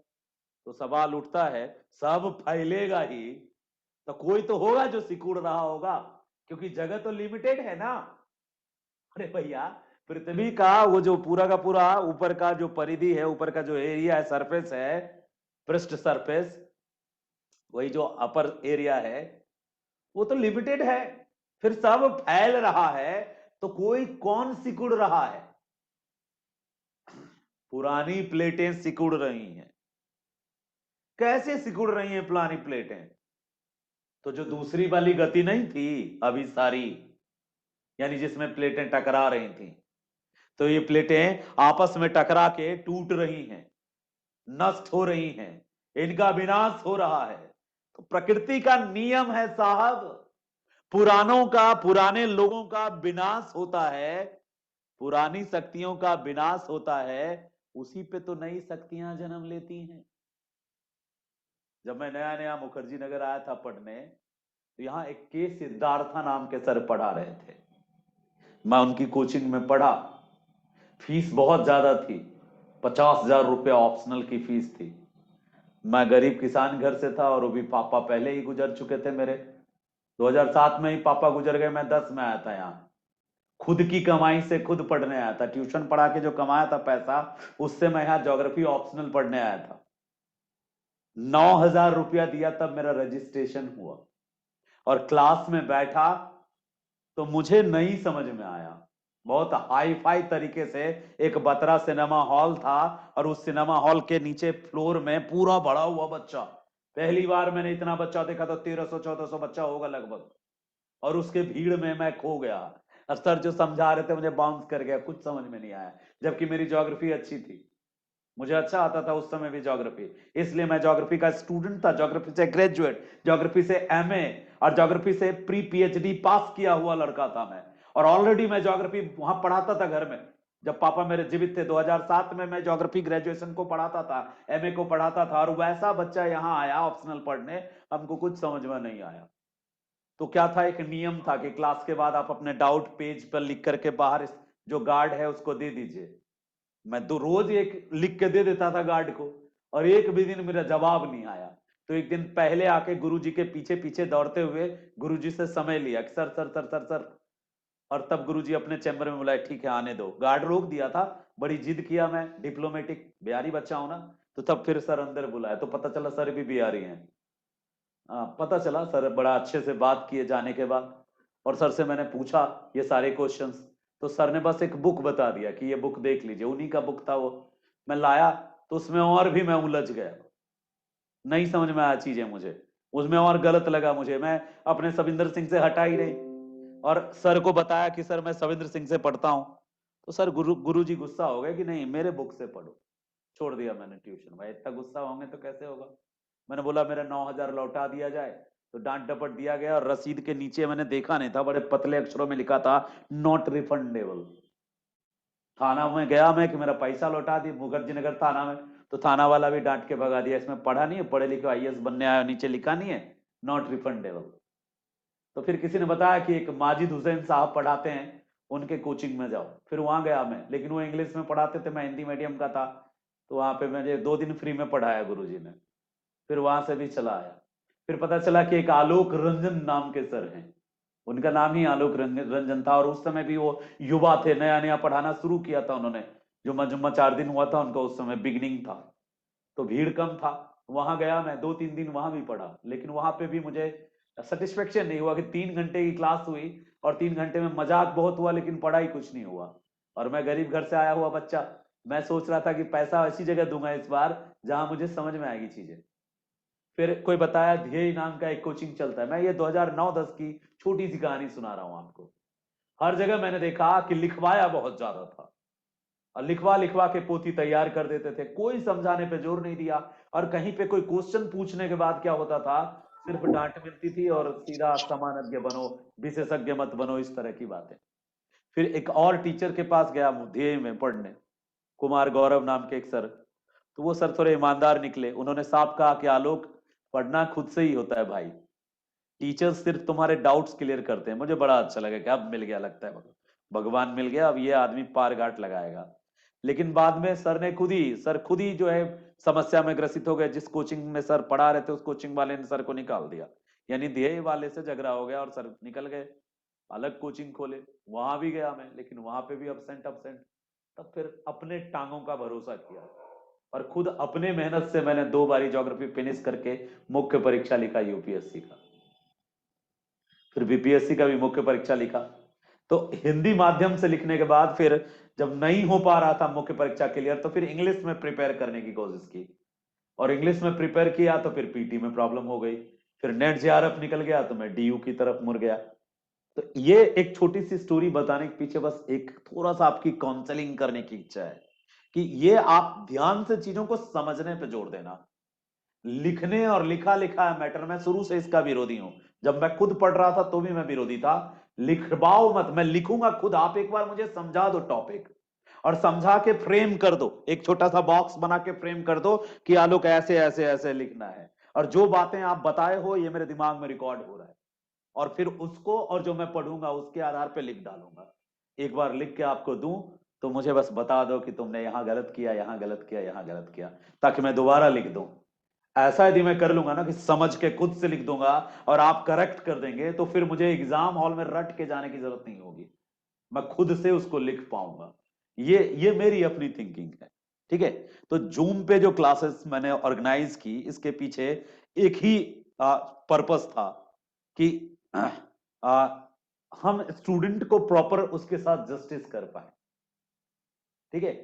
तो सवाल उठता है सब फैलेगा ही तो कोई तो होगा जो सिकुड़ रहा होगा, क्योंकि जगह तो लिमिटेड है ना। अरे भैया, पृथ्वी का वो जो पूरा का पूरा ऊपर का जो परिधि है, ऊपर का जो एरिया है, सरफेस है, पृष्ठ सरफेस, वही जो अपर एरिया है, वो तो लिमिटेड है। फिर सब फैल रहा है तो कोई कौन सिकुड़ रहा है? पुरानी प्लेटें सिकुड़ रही हैं। कैसे सिकुड़ रही हैं पुरानी प्लेटें? तो जो दूसरी वाली गति नहीं थी अभी सारी, यानी जिसमें प्लेटें टकरा रही थी, तो ये प्लेटें आपस में टकरा के टूट रही हैं, नष्ट हो रही हैं, इनका विनाश हो रहा है। तो प्रकृति का नियम है साहब, पुरानों का, पुराने लोगों का विनाश होता है, पुरानी शक्तियों का विनाश होता है, उसी पे तो नई शक्तियां जन्म लेती हैं। जब मैं नया नया मुखर्जी नगर आया था पढ़ने, तो यहाँ एक के सिद्धार्था नाम के सर पढ़ा रहे थे। मैं उनकी कोचिंग में पढ़ा। फीस बहुत ज्यादा थी, 50,000 रुपया ऑप्शनल की फीस थी। मैं गरीब किसान घर से था और वो भी पापा पहले ही गुजर चुके थे मेरे। 2007 में ही पापा गुजर गए, मैं 10 में आया था यहाँ। खुद की कमाई से खुद पढ़ने आया था, ट्यूशन पढ़ा के जो कमाया था पैसा, उससे मैं यहाँ ज्योग्राफी ऑप्शनल पढ़ने आया था। 9,000 रुपया दिया तब मेरा रजिस्ट्रेशन हुआ, और क्लास में बैठा तो मुझे नहीं समझ में आया। बहुत हाई फाई तरीके से एक बतरा सिनेमा हॉल था, और उस सिनेमा हॉल के नीचे फ्लोर में पूरा भरा हुआ बच्चा। पहली बार मैंने इतना बच्चा देखा, तो 1300-1400 बच्चा होगा लगभग, और उसके भीड़ में मैं खो गया। और सर जो समझा रहे थे मुझे बाउंस कर गया, कुछ समझ में नहीं आया, जबकि मेरी ज्योग्राफी अच्छी थी, मुझे अच्छा आता था उस समय भी ज्योग्राफी। इसलिए मैं ज्योग्राफी का स्टूडेंट था, ज्योग्राफी से ग्रेजुएट, ज्योग्राफी से एमए, और ज्योग्राफी से प्री पीएचडी पास किया हुआ लड़का था मैं। और ऑलरेडी मैं ज्योग्राफी वहां पढ़ाता था घर में, जब पापा मेरे जीवित थे। 2007 में मैं ज्योग्राफी ग्रेजुएशन को पढ़ाता था, एमए को पढ़ाता था, और वैसा बच्चा यहाँ आया ऑप्शनल पढ़ने, हमको कुछ समझ में नहीं आया। तो क्या था, एक नियम था कि क्लास के बाद आप अपने डाउट पेज पर लिख करके बाहर जो गार्ड है उसको दे दीजिए। मैं तो रोज एक लिख के दे देता था गार्ड को, और एक भी दिन मेरा जवाब नहीं आया। तो एक दिन पहले आके गुरुजी के पीछे पीछे दौड़ते हुए गुरुजी से समय लिया कि sir sir sir sir sir, और तब गुरुजी अपने चैम्बर में बुलाए, ठीक है आने दो। गार्ड रोक दिया था, बड़ी जिद किया, मैं डिप्लोमेटिक बिहारी बच्चा हूं ना, तो तब फिर सर अंदर बुलाया, तो पता चला सर भी बिहारी हैं। पता चला सर बड़ा अच्छे से बात किए जाने के बाद, और सर से मैंने पूछा ये सारे क्वेश्चंस, तो सर ने बस एक बुक बता दिया कि ये बुक देख लीजिए, उन्हीं का बुक था वो। मैं लाया तो उसमें और भी मैं उलझ गया, नहीं समझ में आया चीजें मुझे, उसमें और गलत लगा मुझे। मैं अपने सविंदर सिंह से हटा ही नहीं, और सर को बताया कि सर मैं सविंदर सिंह से पढ़ता हूँ। तो सर गुरु जी गुस्सा हो गए कि नहीं मेरे बुक से पढ़ो। छोड़ दिया मैंने ट्यूशन। भाई इतना गुस्सा होंगे तो कैसे होगा। मैंने बोला मेरा 9,000 लौटा दिया जाए, तो डांट डपट दिया गया, और रसीद के नीचे मैंने देखा नहीं था, बड़े पतले अक्षरों में लिखा था नॉट रिफंडेबल। थाना में गया मैं कि मेरा पैसा लौटा दी, मुखर्जी नगर थाना में, तो थाना वाला भी डांट के भगा दिया, इसमें पढ़ा नहीं है, पढ़े लिखे आईएएस बनने आया, नीचे लिखा नहीं है नॉट रिफंडेबल। तो फिर किसी ने बताया कि एक माजिद हुसैन साहब पढ़ाते हैं, उनके कोचिंग में जाओ। फिर वहां गया मैं, लेकिन वो इंग्लिश में पढ़ाते थे, मैं हिंदी मीडियम का था, तो वहां पे मुझे 2 दिन फ्री में पढ़ाया गुरुजी ने। फिर वहां से भी चला आया। फिर पता चला कि एक आलोक रंजन नाम के सर हैं, उनका नाम ही आलोक रंजन था, और उस समय भी वो युवा थे, नया नया पढ़ाना शुरू किया था उन्होंने। जुम्मा जुम्मा 4 दिन हुआ था उनका, उस समय बिगनिंग था, तो भीड़ कम था। वहां गया मैं, 2-3 दिन वहां भी पढ़ा, लेकिन वहां पे भी मुझे सेटिस्फेक्शन नहीं हुआ कि 3 घंटे की क्लास हुई और 3 घंटे में मजाक बहुत हुआ लेकिन पढ़ाई कुछ नहीं हुआ। और मैं गरीब घर से आया हुआ बच्चा, मैं सोच रहा था कि पैसा ऐसी जगह दूंगा इस बार जहां मुझे समझ में आएगी चीजें। फिर कोई बताया ध्येय नाम का एक कोचिंग चलता है। मैं ये 2009-10 की छोटी सी कहानी सुना रहा हूं आपको। हर जगह मैंने देखा कि लिखवाया बहुत ज्यादा था और लिखवा लिखवा के पोथी तैयार कर देते थे, कोई समझाने पे जोर नहीं दिया। और कहीं पे कोई क्वेश्चन पूछने के बाद क्या होता था, सिर्फ डांट मिलती थी और सीधा समानज्ञ बनो, विशेषज्ञ मत बनो, इस तरह की बातें। फिर एक और टीचर के पास गया ध्येय में पढ़ने, कुमार गौरव नाम के एक सर। तो वो सर थोड़े ईमानदार निकले, उन्होंने साफ कहा कि आलोक, पढ़ना खुद से ही होता है भाई, टीचर्स सिर्फ तुम्हारे डाउट्स क्लियर करते हैं। मुझे बड़ा अच्छा लगा कि अब मिल गया, लगता है भगवान मिल गया, अब ये आदमी पार घाट लगाएगा। लेकिन बाद में सर खुद ही जो है समस्या में ग्रसित हो गए। जिस कोचिंग में सर पढ़ा रहे थे उस कोचिंग वाले ने सर को निकाल दिया, यानी ध्येय वाले से झगड़ा हो गया और सर निकल गए, अलग कोचिंग खोले। वहां भी गया मैं, लेकिन वहां पे भी अब्सेंट अब्सेंट। तब फिर अपने टांगों का भरोसा किया और खुद अपने मेहनत से मैंने 2 बारी ज्योग्राफी फिनिश करके मुख्य परीक्षा लिखा यूपीएससी का, फिर बीपीएससी का भी मुख्य परीक्षा लिखा। तो हिंदी माध्यम से लिखने के बाद फिर जब नहीं हो पा रहा था मुख्य परीक्षा क्लियर, तो फिर इंग्लिश में प्रिपेयर करने की कोशिश की और इंग्लिश में प्रिपेयर किया तो फिर पीटी में प्रॉब्लम हो गई। फिर नेट जेआरएफ निकल गया तो मैं डीयू की तरफ मुड़ गया। तो ये एक छोटी सी स्टोरी बताने के पीछे बस एक थोड़ा सा आपकी काउंसलिंग करने की इच्छा है कि ये आप ध्यान से चीजों को समझने पे जोर देना। लिखने और लिखा लिखा है मैटर, मैं शुरू से इसका विरोधी हूं। जब मैं खुद पढ़ रहा था तो भी मैं विरोधी था। लिखवाओ मत, मैं लिखूंगा खुद, आप एक बार मुझे समझा दो टॉपिक और समझा के फ्रेम कर दो, एक छोटा सा बॉक्स बना के फ्रेम कर दो कि आलोक ऐसे ऐसे ऐसे लिखना है, और जो बातें आप बताए हो ये मेरे दिमाग में रिकॉर्ड हो रहा है, और फिर उसको और जो मैं पढ़ूंगा उसके आधार पे लिख डालूंगा। एक बार लिख के आपको दूं तो मुझे बस बता दो कि तुमने यहां गलत किया, यहां गलत किया, यहां गलत किया, ताकि मैं दोबारा लिख दूं। ऐसा यदि मैं कर लूंगा ना कि समझ के खुद से लिख दूंगा और आप करेक्ट कर देंगे, तो फिर मुझे एग्जाम हॉल में रट के जाने की जरूरत नहीं होगी, मैं खुद से उसको लिख पाऊंगा। ये मेरी अपनी थिंकिंग है। ठीक है। तो जूम पे जो क्लासेस मैंने ऑर्गेनाइज की, इसके पीछे एक ही पर्पस था कि आ, हम स्टूडेंट को प्रॉपर उसके साथ जस्टिस कर पाए। ठीक है।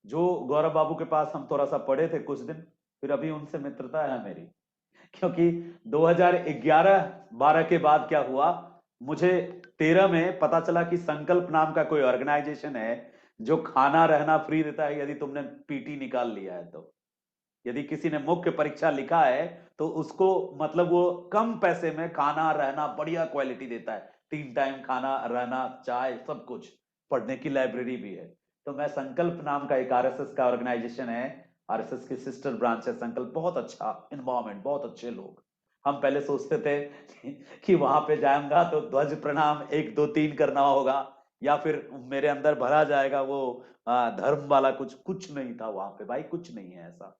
जो गौरव बाबू के पास हम थोड़ा सा पढ़े थे कुछ दिन, फिर अभी उनसे मित्रता है मेरी, क्योंकि 2011-12 के बाद क्या हुआ, मुझे 13 में पता चला कि संकल्प नाम का कोई ऑर्गेनाइजेशन है जो खाना रहना फ्री देता है यदि तुमने पीटी निकाल लिया है तो। यदि किसी ने मुख्य परीक्षा लिखा है तो उसको मतलब वो कम पैसे में खाना रहना बढ़िया क्वालिटी देता है, 3 टाइम खाना रहना चाय सब कुछ, पढ़ने की लाइब्रेरी भी है। तो मैं संकल्प नाम का एक आरएसएस का ऑर्गेनाइजेशन है, आरएसएस की सिस्टर ब्रांच है संकल्प, बहुत अच्छा इन्वायरमेंट, बहुत अच्छे लोग। हम पहले सोचते थे कि वहां पे जाऊंगा तो ध्वज प्रणाम 1 2 3 करना होगा, या फिर मेरे अंदर भरा जाएगा वो धर्म वाला कुछ। कुछ नहीं था वहां पे भाई, कुछ नहीं है ऐसा।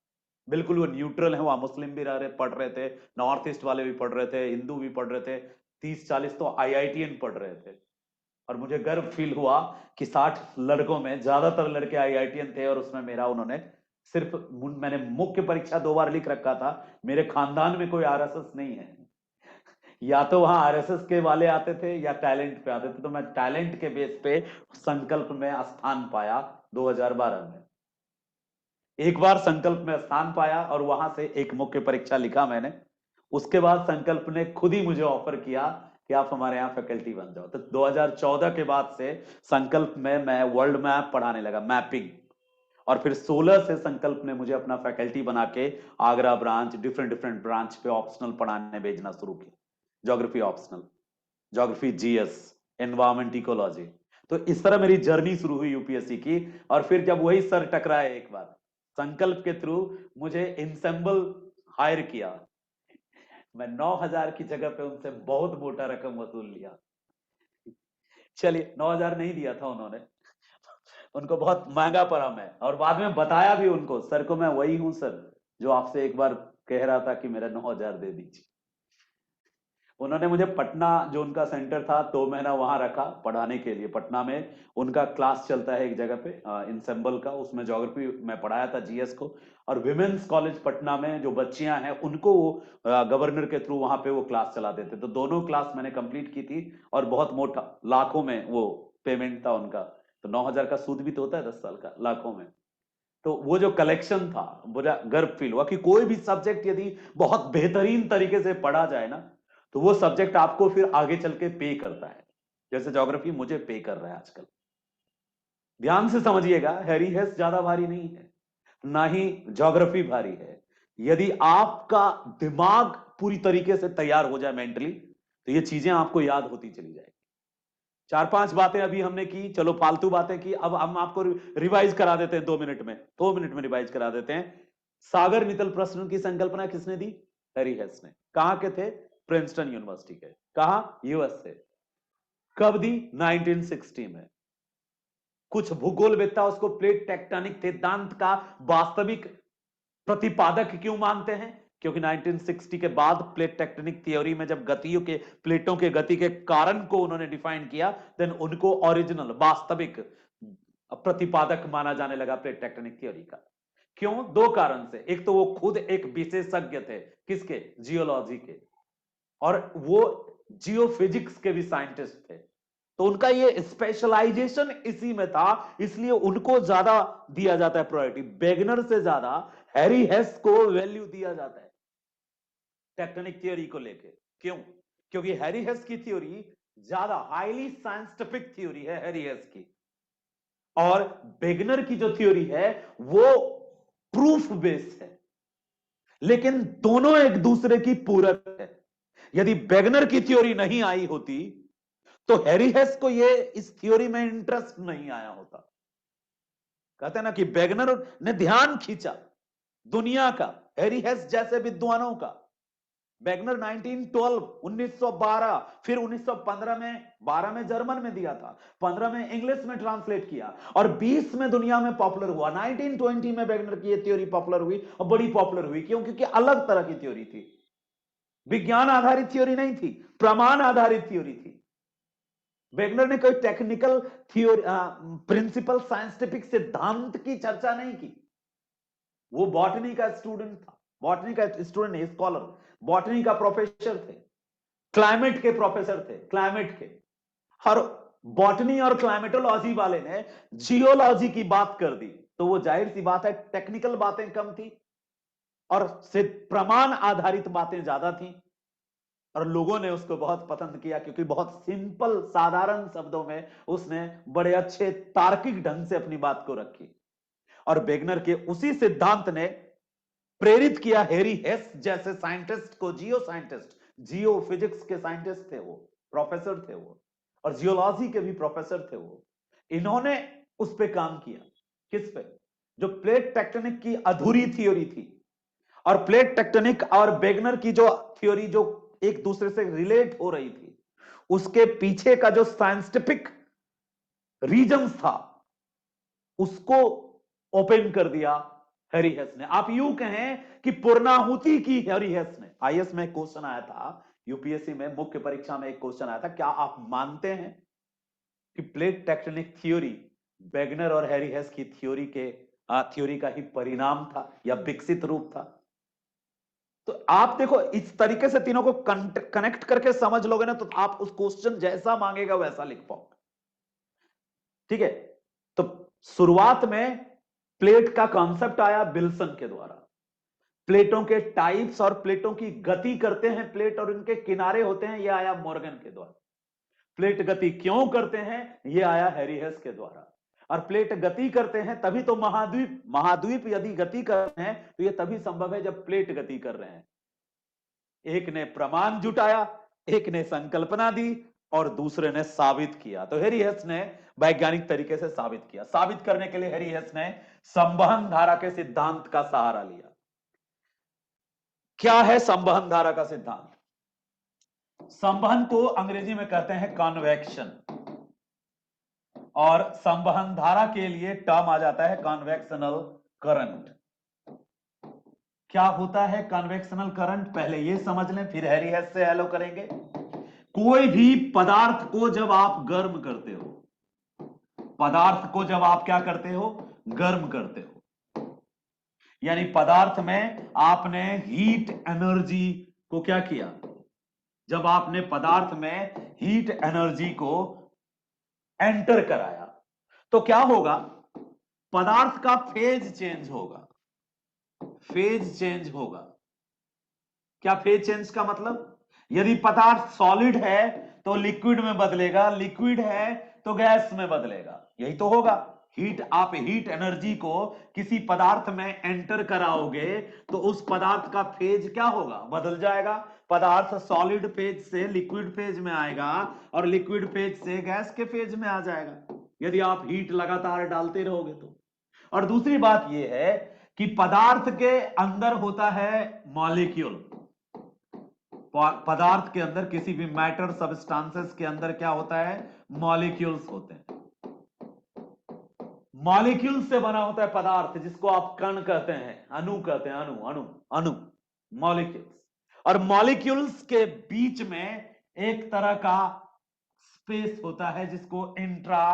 बिल्कुल वो न्यूट्रल है, वहां मुस्लिम भी रह रहे पढ़ रहे थे, नॉर्थ ईस्ट वाले भी पढ़ रहे थे, हिंदू भी पढ़ रहे थे, 30-40 तो आईआईटीएन पढ़ रहे थे। और मुझे गर्व फील हुआ कि 60 लड़कों में ज्यादातर लड़के आईआईटीएन थे, और उसमें मेरा उन्होंने सिर्फ, मैंने मुख्य परीक्षा 2 बार लिख रखा था। मेरे खानदान में कोई आरएसएस नहीं है, या तो वहां आरएसएस के वाले आते थे या टैलेंट पे आते थे, तो मैं टैलेंट के बेस पे संकल्प में स्थान पाया 2012 में। एक बार संकल्प में स्थान पाया और वहां से एक मुख्य परीक्षा लिखा मैंने। उसके बाद संकल्प ने खुद ही मुझे ऑफर किया कि आप हमारे यहाँ फैकल्टी बन जाओ। तो 2014 के बाद से संकल्प में मैं वर्ल्ड मैप पढ़ाने लगा, मैपिंग। और फिर 16 से संकल्प ने मुझे अपना फैकल्टी बना के Agra branch, different different branch पे ऑप्शनल पढ़ाने भेजना शुरू किया। Geography optional, geography GS, environment ecology. तो इस तरह मेरी जर्नी शुरू हुई यूपीएससी की। और फिर जब वही सर टकराए एक बार, संकल्प के थ्रू मुझे इंसेंबल हायर किया, मैं 9,000 की जगह पे उनसे बहुत मोटा रकम वसूल लिया। चलिए 9,000 नहीं दिया था उन्होंने, उनको बहुत महंगा पड़ा मैं, और बाद में बताया भी उनको, सर को मैं वही हूं सर जो आपसे एक बार कह रहा था कि मेरा 9,000 दे दीजिए। उन्होंने मुझे पटना जो उनका सेंटर था 2 महीना वहां रखा पढ़ाने के लिए। पटना में उनका क्लास चलता है एक जगह पे इंसेंबल का, उसमें ज्योग्राफी मैं पढ़ाया था, जीएस को। और विमेंस कॉलेज पटना में जो बच्चियां हैं उनको वो गवर्नर के थ्रू वहां पे वो क्लास चलाते थे। तो दोनों क्लास मैंने कंप्लीट की थी और बहुत मोटा लाखों में वो पेमेंट था उनका। तो 9,000 का सूद भी तो होता है 10 साल का, लाखों में। तो वो जो कलेक्शन था, मुझे गर्व फील हुआ कि कोई भी सब्जेक्ट यदि बहुत बेहतरीन तरीके से पढ़ा जाए ना, तो वो सब्जेक्ट आपको फिर आगे चल के पे करता है। जैसे ज्योग्राफी मुझे पे कर रहा है आजकल। ध्यान से समझिएगा, हैरी हेस ज्यादा भारी नहीं है, ना ही ज्योग्राफी भारी है। यदि आपका दिमाग पूरी तरीके से तैयार हो जाए मेंटली, तो ये चीजें आपको याद होती चली जाएगी। 4-5 बातें अभी हमने की, चलो फालतू बातें की, अब हम आपको रिवाइज करा देते हैं 2 मिनट में, 2 मिनट में रिवाइज करा देते हैं। सागर मित्तल प्रश्न की संकल्पना किसने दी? हैरी हेस ने। कहां के थे? प्रिंसटन यूनिवर्सिटी के। कहां? यूएस से। कब दी? 1960 में। कुछ भूगोलवेत्ता उसको प्लेट टेक्टोनिक सिद्धांत का वास्तविक प्रतिपादक क्यों मानते हैं? क्योंकि 1960 के बाद प्लेट टेक्टोनिक थ्योरी में जब गतियों के, प्लेटों के गति के कारण को उन्होंने डिफाइन किया, देन उनको ओरिजिनल वास्तविक प्रतिपादक माना जाने लगा प्लेट टेक्टोनिक थ्योरी का। क्यों? 2 कारण से। एक तो वो खुद एक विशेषज्ञ थे, किसके? जियोलॉजी के। और वो जियोफिजिक्स के भी साइंटिस्ट थे। तो उनका ये स्पेशलाइजेशन इसी में था, इसलिए उनको ज्यादा दिया जाता है प्रायोरिटी। वेगनर से ज्यादा हैरी हेस को वैल्यू दिया जाता है टेक्टोनिक थ्योरी को लेके। क्यों? क्योंकि हैरी हेस की थ्योरी ज्यादा हाईली साइंटिफिक थ्योरी है हैरी हेस की, और वेगनर की जो थ्योरी है वो प्रूफ बेस्ड है। लेकिन दोनों एक दूसरे की पूरक है। यदि वेगनर की थ्योरी नहीं आई होती तो हैरी हेस को ये इस थ्योरी में इंटरेस्ट नहीं आया होता। कहते हैं ना कि वेगनर ने ध्यान खींचा दुनिया का, हैरी हेस जैसे विद्वानों का। वेगनर 1912 1912, फिर 1915 में, 12 में जर्मन में दिया था, 15 में इंग्लिश में ट्रांसलेट किया, और 20 में दुनिया में पॉपुलर हुआ। 1920 में वेगनर की ये थ्योरी पॉपुलर हुई, और बड़ी पॉपुलर हुई। क्यों? क्योंकि अलग तरह की थ्योरी थी, विज्ञान आधारित थ्योरी नहीं थी, प्रमाण आधारित थ्योरी थी। वेगनर ने कोई टेक्निकल थ्योरी, प्रिंसिपल साइंटिफिक सिद्धांत की चर्चा नहीं की। वो बॉटनी का स्टूडेंट था, बॉटनी का स्टूडेंट, स्कॉलर, बॉटनी का प्रोफेसर थे, क्लाइमेट के प्रोफेसर थे, क्लाइमेट के। और बॉटनी और क्लाइमेटोलॉजी वाले ने जियोलॉजी की बात कर दी, तो वो जाहिर सी बात है टेक्निकल बातें कम थी और सिर्फ प्रमाण आधारित बातें ज्यादा थी। और लोगों ने उसको बहुत पसंद किया क्योंकि बहुत सिंपल साधारण शब्दों में उसने बड़े अच्छे तार्किक ढंग से अपनी बात को रखी। और वेगनर के उसी सिद्धांत ने प्रेरित किया हैरी हेस जैसे साइंटिस्ट को, जियो साइंटिस्ट, जियो फिजिक्स के साइंटिस्ट थे वो, प्रोफेसर थे वो, और जियोलॉजी के भी प्रोफेसर थे वो। इन्होंने उस पे काम किया। किस पे? जो प्लेट टेक्टोनिक की अधूरी थ्योरी थी, और प्लेट टेक्टोनिक और वेगनर की जो थ्योरी जो एक दूसरे से रिलेट हो रही थी, उसके पीछे का जो साइंटिफिक रीजन था उसको ओपन कर दिया हैरी हेस ने। आप यूं कहें कि पूर्णाहुति की हैरी हेस ने। आईएएस में क्वेश्चन आया था, यूपीएससी में मुख्य परीक्षा में एक क्वेश्चन आया था, क्या आप मानते हैं कि प्लेट टेक्टोनिक थ्योरी वेगनर और हैरी हेस की थ्योरी का ही परिणाम था या विकसित रूप था? तो आप देखो, इस तरीके से तीनों को कनेक्ट करके समझ लोगे ना, तो आप उस क्वेश्चन जैसा मांगेगा वैसा लिख पाओगे। ठीक है? तो शुरुआत में प्लेट का कॉन्सेप्ट आया विल्सन के द्वारा। प्लेटों के टाइप्स और प्लेटों की गति करते हैं प्लेट, और इनके किनारे होते हैं, यह आया मॉर्गन के द्वारा। प्लेट गति क्यों करते हैं, यह आया हैरी हेस के द्वारा। और प्लेट गति करते हैं तभी तो महाद्वीप महाद्वीप यदि गति कर रहे हैं तो यह तभी संभव है जब प्लेट गति कर रहे हैं। एक ने प्रमाण जुटाया, एक ने संकल्पना दी, और दूसरे ने साबित किया। तो हैरी हेस ने वैज्ञानिक तरीके से साबित किया। साबित करने के लिए हैरी हेस ने संवहन धारा के सिद्धांत का सहारा लिया। क्या है संवहन धारा का सिद्धांत? संवहन को अंग्रेजी में कहते हैं कन्वेक्शन, और संवहन धारा के लिए टर्म आ जाता है कन्वेक्शनल करंट। क्या होता है कन्वेक्शनल करंट, पहले ये समझ लें फिर हैरी हेस से हेलो करेंगे। कोई भी पदार्थ को जब आप गर्म करते हो, पदार्थ को जब आप क्या करते हो, गर्म करते हो, यानी पदार्थ में आपने हीट एनर्जी को क्या किया, जब आपने पदार्थ में हीट एनर्जी को एंटर कराया तो क्या होगा, पदार्थ का फेज चेंज होगा, फेज चेंज होगा। क्या फेज चेंज का मतलब, यदि पदार्थ सॉलिड है तो लिक्विड में बदलेगा, लिक्विड है तो गैस में बदलेगा, यही तो होगा। हीट, आप हीट एनर्जी को किसी पदार्थ में एंटर कराओगे तो उस पदार्थ का फेज क्या होगा, बदल जाएगा। पदार्थ सॉलिड फेज से लिक्विड फेज में आएगा और लिक्विड फेज से गैस के फेज में आ जाएगा, यदि आप हीट लगातार डालते रहोगे तो। और दूसरी बात यह है कि पदार्थ के अंदर होता है मॉलिक्यूल, पदार्थ के अंदर किसी भी मैटर सबस्टांसेस के अंदर क्या होता है, मॉलिक्यूल्स होते हैं। मॉलिक्यूल से बना होता है पदार्थ, जिसको आप कण कहते हैं, अणु कहते हैं, अणु अणु अणु, मॉलिक्यूल्स। और मॉलिक्यूल्स के बीच में एक तरह का स्पेस होता है जिसको इंट्रा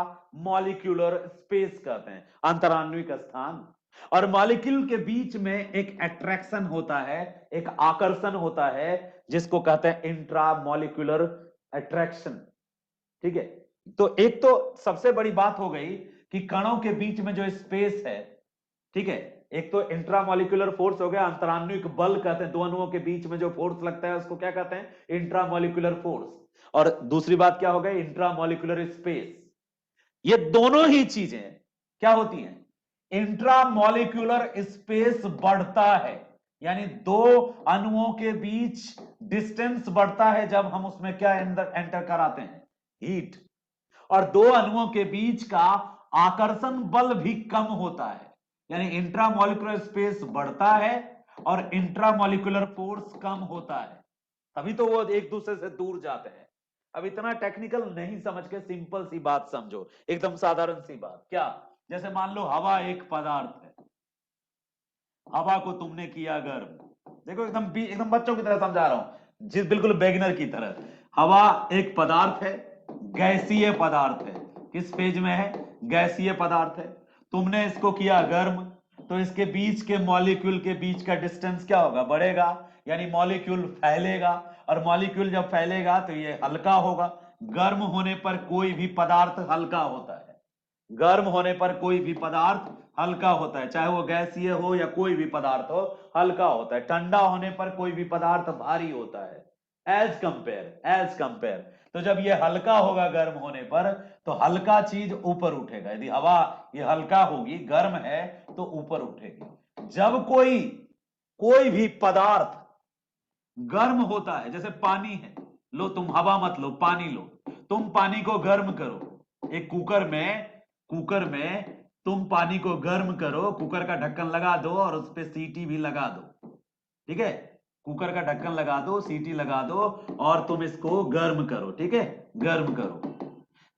मॉलिक्यूलर स्पेस कहते हैं, अंतराण्विक स्थान। और मॉलिक्यूल के बीच में एक अट्रैक्शन होता है, एक आकर्षण होता है जिसको कहते हैं इंट्रा मॉलिक्यूलर अट्रैक्शन। ठीक है, तो एक तो सबसे बड़ी बात हो गई कि कणों के बीच में जो स्पेस है, ठीक है, एक तो इंट्रामोलिकुलर फोर्स हो गया, अंतराण्विक बल कहते हैं, दो अणुओं के बीच में जो फोर्स लगता है उसको क्या कहते हैं, इंट्रामोलिकुलर फोर्स। और दूसरी बात क्या हो गई, इंट्रामोलिकुलर स्पेस। ये दोनों ही चीजें क्या होती हैं, इंट्रामोलिकुलर स्पेस बढ़ता है, यानी दो अणुओं के बीच डिस्टेंस बढ़ता है जब हम उसमें क्या एंटर कराते हैं, हीट। और दो अणुओं के बीच का आकर्षण बल भी कम होता है, यानी इंट्रामोलिकुलर स्पेस बढ़ता है और इंट्रामोलिकुलर फोर्स कम होता है, तभी तो वो एक दूसरे से दूर जाते हैं। अब इतना टेक्निकल नहीं समझ के सिंपल सी बात समझो, एकदम साधारण सी बात। क्या, जैसे मान लो हवा एक पदार्थ है, हवा को तुमने किया गर्म, देखो एकदम एकदम बच्चों की तरह समझा रहा हूं, जिस बिल्कुल बेगिनर की तरह। हवा एक पदार्थ है, गैसीय पदार्थ है, किस फेज में है, गैसीय पदार्थ है। तुमने इसको किया गर्म तो इसके बीच के मॉलिक्यूल के बीच का डिस्टेंस क्या होगा, बढ़ेगा, यानी मॉलिक्यूल फैलेगा, और मॉलिक्यूल जब फैलेगा तो ये हल्का होगा। गर्म होने पर कोई भी पदार्थ हल्का होता है, गर्म होने पर कोई भी पदार्थ हल्का होता है, चाहे वो गैसीय हो या कोई भी पदार्थ हो, हल्का होता है। ठंडा होने पर कोई भी पदार्थ भारी होता है, एज कंपेयर। तो जब ये हल्का होगा गर्म होने पर, तो हल्का चीज ऊपर उठेगा, यदि हवा ये हल्का होगी, गर्म है तो ऊपर उठेगी। जब कोई कोई भी पदार्थ गर्म होता है, जैसे पानी है, लो तुम हवा मत लो, पानी लो, तुम पानी को गर्म करो एक कुकर में तुम पानी को गर्म करो, कुकर का ढक्कन लगा दो और उस पे सीटी भी लगा दो, ठीक है, कुकर का ढक्कन लगा दो, सीटी लगा दो और तुम इसको गर्म करो, ठीक है, गर्म करो।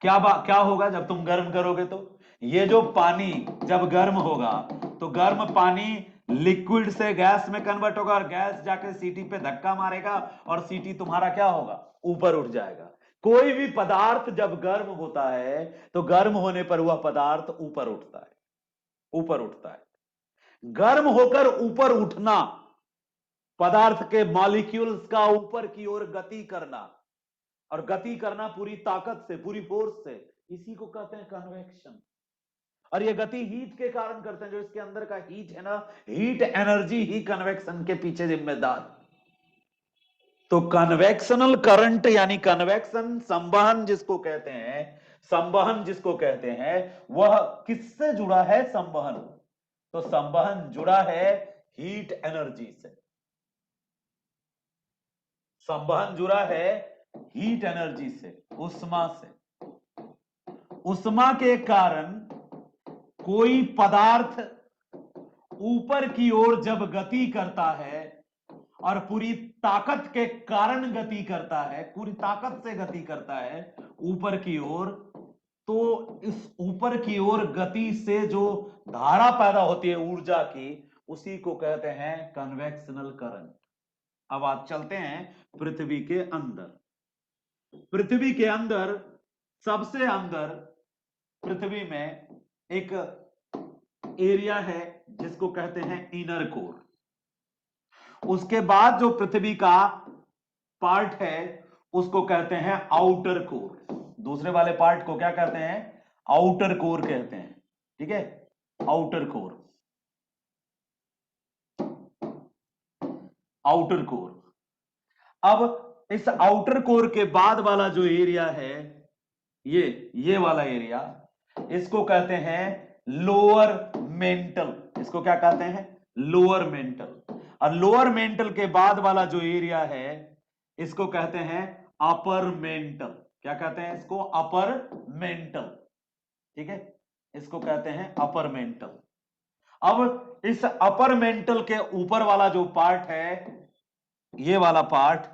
क्या होगा जब तुम गर्म करोगे, तो ये जो पानी जब गर्म होगा तो गर्म पानी लिक्विड से गैस में कन्वर्ट होगा, और गैस जाके सीटी पे धक्का मारेगा और सीटी तुम्हारा क्या होगा, ऊपर उठ जाएगा। कोई भी पदार्थ जब गर्म होता है तो गर्म होने पर वह पदार्थ ऊपर उठता है, ऊपर उठता है। गर्म होकर ऊपर उठना, पदार्थ के मॉलिक्यूल्स का ऊपर की ओर गति करना, और गति करना पूरी ताकत से, पूरी फोर्स से, इसी को कहते हैं कन्वेक्शन। और ये गति हीट के कारण करते हैं, जो इसके अंदर का हीट है ना, हीट एनर्जी ही कन्वेक्शन के पीछे जिम्मेदार। तो कन्वेक्शनल करंट यानी कन्वेक्शन, संवहन जिसको कहते हैं, संवहन जिसको कहते हैं, वह किससे जुड़ा है, संवहन। तो संवहन जुड़ा है हीट एनर्जी से, संवहन जुड़ा है हीट एनर्जी से, उष्मा से। उष्मा के कारण कोई पदार्थ ऊपर की ओर जब गति करता है, और पूरी ताकत के कारण गति करता है, पूरी ताकत से गति करता है ऊपर की ओर, तो इस ऊपर की ओर गति से जो धारा पैदा होती है ऊर्जा की, उसी को कहते हैं कन्वेक्शनल करंट। अब आप चलते हैं पृथ्वी के अंदर। पृथ्वी के अंदर, सबसे अंदर पृथ्वी में एक एरिया है जिसको कहते हैं इनर कोर। उसके बाद जो पृथ्वी का पार्ट है उसको कहते हैं आउटर कोर। दूसरे वाले पार्ट को क्या कहते हैं? आउटर कोर कहते हैं। ठीक है, आउटर कोर, आउटर कोर। अब इस आउटर कोर के बाद वाला जो एरिया है, ये वाला एरिया, इसको कहते हैं लोअर मेंटल। इसको क्या कहते हैं? Lower mental. और लोअर मेंटल के बाद वाला जो एरिया है इसको कहते हैं अपर मेंटल। क्या कहते हैं इसको? Upper mantle. ठीक है, इसको कहते हैं अपर मेंटल। अब इस अपर मेंटल के ऊपर वाला जो पार्ट है, ये वाला पार्ट,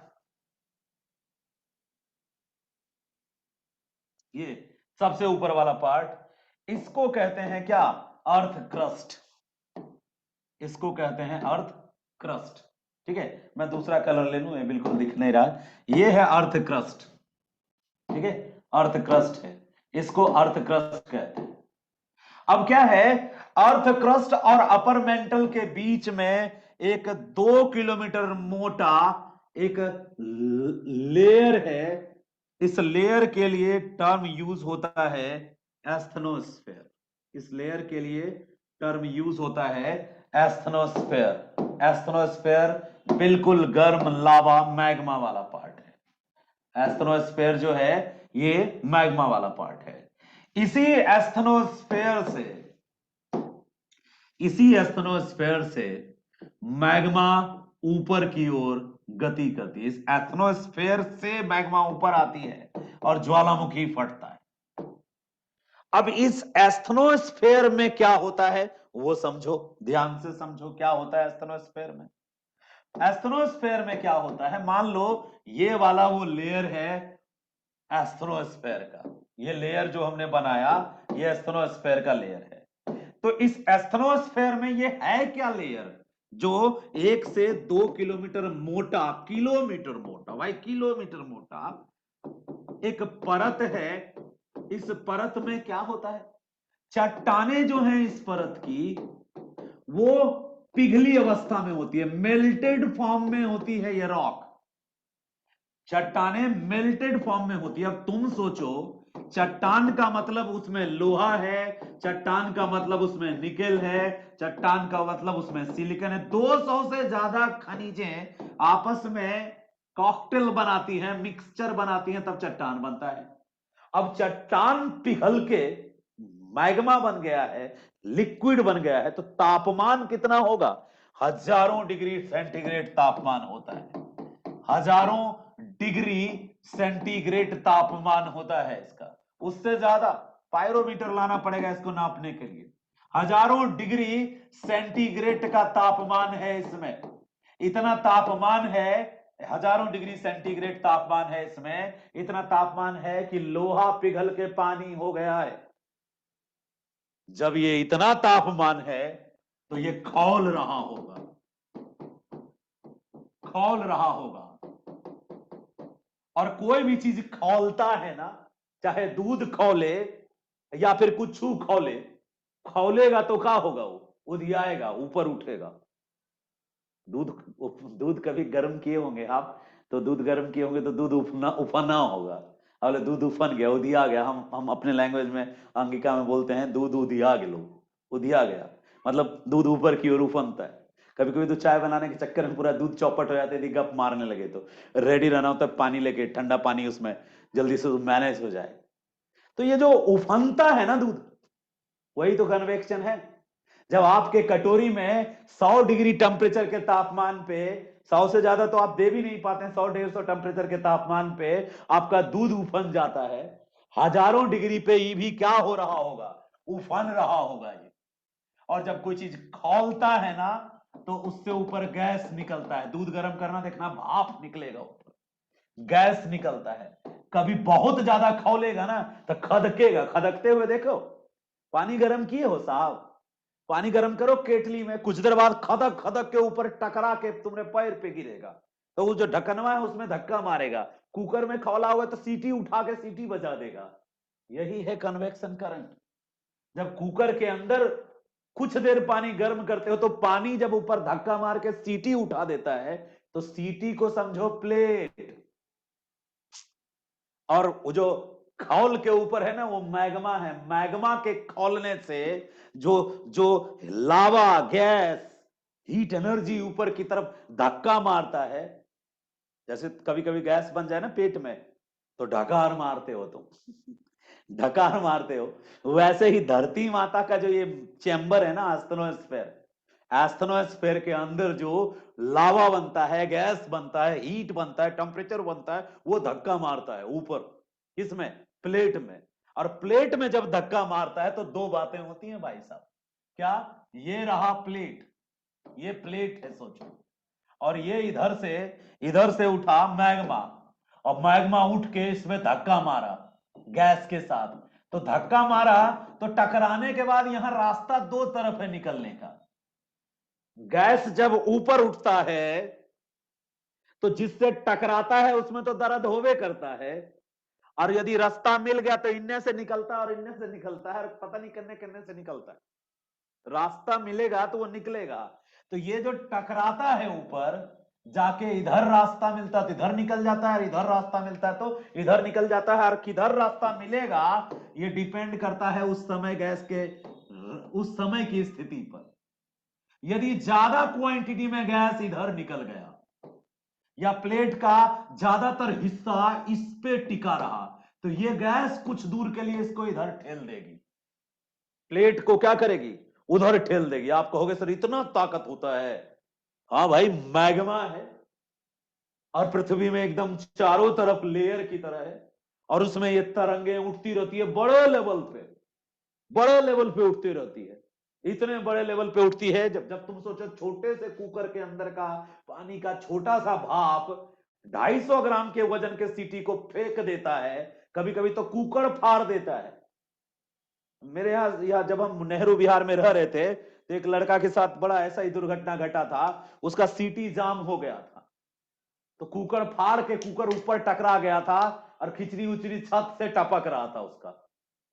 ये सबसे ऊपर वाला पार्ट, इसको कहते हैं क्या? Earth crust. इसको कहते हैं अर्थ क्रस्ट। ठीक है, मैं दूसरा कलर ले लूं, ये बिल्कुल दिख नहीं रहा। ये है अर्थ क्रस्ट। ठीक है, अर्थ क्रस्ट है, इसको अर्थ क्रस्ट कहते हैं। अब क्या है, अर्थ क्रस्ट और अपर मेंटल के बीच में एक 2 किलोमीटर मोटा एक लेयर है। इस लेयर के लिए टर्म यूज होता है एस्थनोस्फेयर। इस लेयर के लिए टर्म यूज होता है एस्थनोस्फेयर। एस्थनोस्फेयर बिल्कुल गर्म लावा मैग्मा वाला पार्ट है। एस्थनोस्फेयर जो है ये मैग्मा वाला पार्ट है। इसी एस्थनोस्फेयर से, इसी एस्थनोस्फेयर से मैग्मा ऊपर की ओर गति करती है। इस एस्थनोस्फेयर से मैग्मा ऊपर आती है और ज्वालामुखी फटता है। अब इस एस्थनोस्फेयर में क्या होता है वो समझो, ध्यान से समझो क्या होता है एस्थनोस्फेयर में। एस्थनोस्फेयर में क्या होता है, मान लो ये वाला वो लेयर है एस्थनोस्फेयर का। ये लेयर जो हमने बनाया ये एस्थनोस्फेयर का लेयर है। तो इस एस्थनोस्फेयर में ये है क्या लेयर, जो 1 से 2 किलोमीटर मोटा, किलोमीटर मोटा भाई, किलोमीटर मोटा एक परत है। इस परत में क्या होता है, चट्टाने जो हैं इस परत की, वो पिघली अवस्था में होती है, मेल्टेड फॉर्म में होती है। ये रॉक, चट्टाने मेल्टेड फॉर्म में होती है। अब तुम सोचो, चट्टान का मतलब उसमें लोहा है, चट्टान का मतलब उसमें निकेल है, चट्टान का मतलब उसमें सिलिकॉन है। 200 से ज्यादा खनिजें आपस में कॉकटेल बनाती हैं, मिक्सचर बनाती हैं, तब चट्टान बनता है। अब चट्टान पिघल के मैग्मा बन गया है, लिक्विड बन गया है, तो तापमान कितना होगा? हजारों डिग्री सेंटीग्रेड तापमान होता है। हजारों डिग्री सेंटीग्रेड तापमान होता है इसका। उससे ज्यादा पायरोमीटर लाना पड़ेगा इसको नापने के लिए। हजारों डिग्री सेंटीग्रेड का तापमान है इसमें। इतना तापमान है, हजारों डिग्री सेंटीग्रेड तापमान है इसमें। इतना तापमान है कि लोहा पिघल के पानी हो गया है। जब ये इतना तापमान है तो ये खौल रहा होगा, खौल रहा होगा। और कोई भी चीज खौलता है ना, चाहे दूध खौले या फिर कुछ खौले, खौलेगा तो क्या होगा? वो उधियाएगा, ऊपर उठेगा। दूध, दूध कभी गर्म किए होंगे आप, तो दूध गर्म किए होंगे तो दूध उफना होगा। बोले दूध उफन गया, उधिया गया। हम अपने लैंग्वेज में, अंगिका में बोलते हैं दूध उधिया गया। उधिया गया मतलब दूध ऊपर की ओर उफनता है। कभी कभी तो चाय बनाने के चक्कर में पूरा दूध चौपट हो जाते थे, गप मारने लगे तो रेडी रहना होता है पानी लेके, ठंडा पानी उसमें जल्दी से मैनेज हो जाए। तो ये जो उफनता है ना दूध, वही तो कन्वेक्शन है। जब आपके कटोरी में 100 डिग्री टेम्परेचर के तापमान पे, 100 से ज्यादा तो आप दे भी नहीं पाते हैं, 100-150 टेम्परेचर के तापमान पे आपका दूध उफन जाता है। हजारों डिग्री पे ये भी क्या हो रहा होगा? उफन रहा होगा ये। और जब कोई चीज खौलता है ना, तो उससे ऊपर गैस निकलता है। दूध गर्म करना देखना, भाप निकलेगा ऊपर, गैस निकलता है। कभी बहुत ज्यादा खौलेगा ना तो खदकेगा, खदकते हुए देखो। पानी गर्म किए हो साहब, पानी गर्म करो केटली में, कुछ देर बाद खदक खदक के ऊपर टकरा के तुम्हारे पैर पे गिरेगा, तो वो जो ढक्कनवा है उसमें धक्का मारेगा। कुकर में खौला हुआ तो सीटी उठा के सीटी बजा देगा। यही है कन्वेक्शन करंट। जब कुकर के अंदर कुछ देर पानी गर्म करते हो तो पानी जब ऊपर धक्का मार के सीटी उठा देता है, तो सीटी को समझो प्लेट, और वो जो खौल के ऊपर है ना वो मैग्मा है। मैग्मा के खौलने से जो जो लावा गैस हीट एनर्जी ऊपर की तरफ धक्का मारता है, जैसे कभी कभी गैस बन जाए ना पेट में तो ढकार मारते हो तुम ढकार मारते हो, वैसे ही धरती माता का जो ये चैम्बर है ना एस्थेनोस्फेयर, एस्थेनोस्फेयर के अंदर जो लावा बनता है, गैस बनता है, हीट बनता है, टेम्परेचर बनता है, वो धक्का मारता है ऊपर, किसमें? प्लेट में। और प्लेट में जब धक्का मारता है तो दो बातें होती हैं भाई साहब। क्या? ये रहा प्लेट, ये प्लेट है सोचो, और ये इधर से उठा मैग्मा, और मैग्मा उठ के इसमें धक्का मारा गैस के साथ, तो धक्का मारा तो टकराने के बाद यहां रास्ता दो तरफ है निकलने का। गैस जब ऊपर उठता है तो जिससे टकराता है उसमें तो दर्द होवे करता है, और यदि रास्ता मिल गया तो इनने से निकलता है और इनने से निकलता है, और पता नहीं किन्ने किन्ने से निकलता है। रास्ता मिलेगा तो वो निकलेगा। तो ये जो टकराता है ऊपर जाके इधर रास्ता मिलता है तो इधर निकल जाता है, और इधर रास्ता मिलता है तो इधर निकल जाता है, और किधर रास्ता मिलेगा ये डिपेंड करता है उस समय गैस के उस समय की स्थिति पर। यदि ज्यादा क्वांटिटी में गैस इधर निकल गया या प्लेट का ज्यादातर हिस्सा इस पे टिका रहा तो ये गैस कुछ दूर के लिए इसको इधर ठेल देगी, प्लेट को क्या करेगी? उधर ठेल देगी। आप कहोगे सर इतना ताकत होता है? हाँ भाई, मैग्मा है और पृथ्वी में एकदम चारों तरफ लेयर की तरह है, और उसमें ये तरंगे उठती रहती है बड़े लेवल पे, बड़े लेवल पे उठती रहती है। इतने बड़े लेवल पे उठती है जब जब तुम सोचो छोटे से कुकर के अंदर का पानी का छोटा सा भाप 250 ग्राम के वजन के सीटी को फेंक देता है, कभी कभी तो कुकर फाड़ देता है। मेरे यहाँ जब हम नेहरू विहार में रह रहे थे तो एक लड़का के साथ बड़ा ऐसा ही दुर्घटना घटा था, उसका सीटी जाम हो गया था, तो कुकर फाड़ के कुकर ऊपर टकरा गया था, और खिचड़ी उचड़ी छत से टपक रहा था, उसका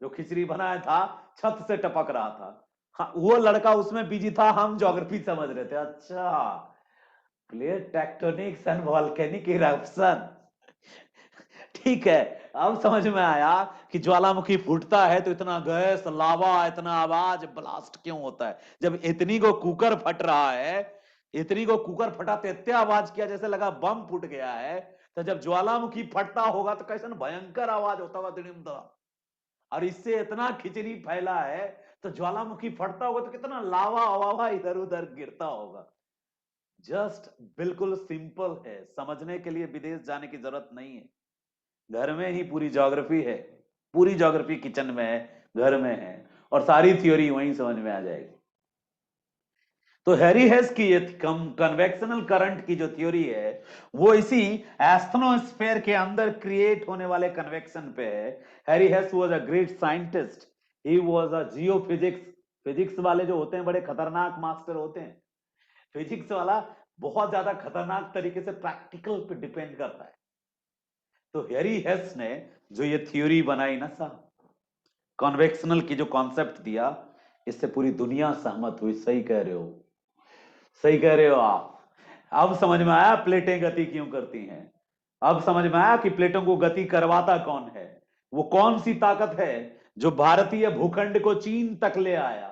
जो खिचड़ी बनाया था छत से टपक रहा था। हाँ, वो लड़का उसमें बिजी था, हम ज्योग्राफी समझ रहे थे। अच्छा, plate tectonics and volcanic eruption, ठीक है। अब समझ में आया कि ज्वालामुखी फूटता है तो इतना गैस, लावा, इतना आवाज, ब्लास्ट क्यों होता है। जब इतनी को कुकर फट रहा है, इतनी को कुकर फटा तो इतने आवाज किया जैसे लगा बम फूट गया है, तो जब ज्वालामुखी फटता होगा तो कैसे भयंकर आवाज होता होगा दिड़िम दड़ा। और इससे इतना खिचड़ी फैला है तो ज्वालामुखी फटता होगा तो कितना लावा वावा इधर उधर गिरता होगा। जस्ट बिल्कुल सिंपल है, समझने के लिए विदेश जाने की जरूरत नहीं है, घर में ही पूरी ज्योग्राफी है, पूरी ज्योग्राफी किचन में है, घर में है, और सारी थ्योरी वहीं समझ में आ जाएगी। तो हैरी हेस की ये कन्वेक्शनल करंट की जो थ्योरी है वो इसी एस्थेनोस्फेयर के अंदर क्रिएट होने वाले कन्वेक्शन पे है। Harry हेस was a great scientist, he was a geophysics. Physics वाले जो होते हैं बड़े खतरनाक मास्टर होते हैं। फिजिक्स वाला बहुत ज्यादा खतरनाक तरीके से प्रैक्टिकल पे डिपेंड करता है। तो हैरी हेस ने जो ये थ्योरी बनाई ना साहब, कन्वेक्शनल की जो कॉन्सेप्ट दिया, इससे पूरी दुनिया सहमत हुई। सही कह रहे हो, सही कह रहे हो आप। अब समझ में आया प्लेटें गति क्यों करती हैं। अब समझ में आया कि प्लेटों को गति करवाता कौन है। वो कौन सी ताकत है जो भारतीय भूखंड को चीन तक ले आया?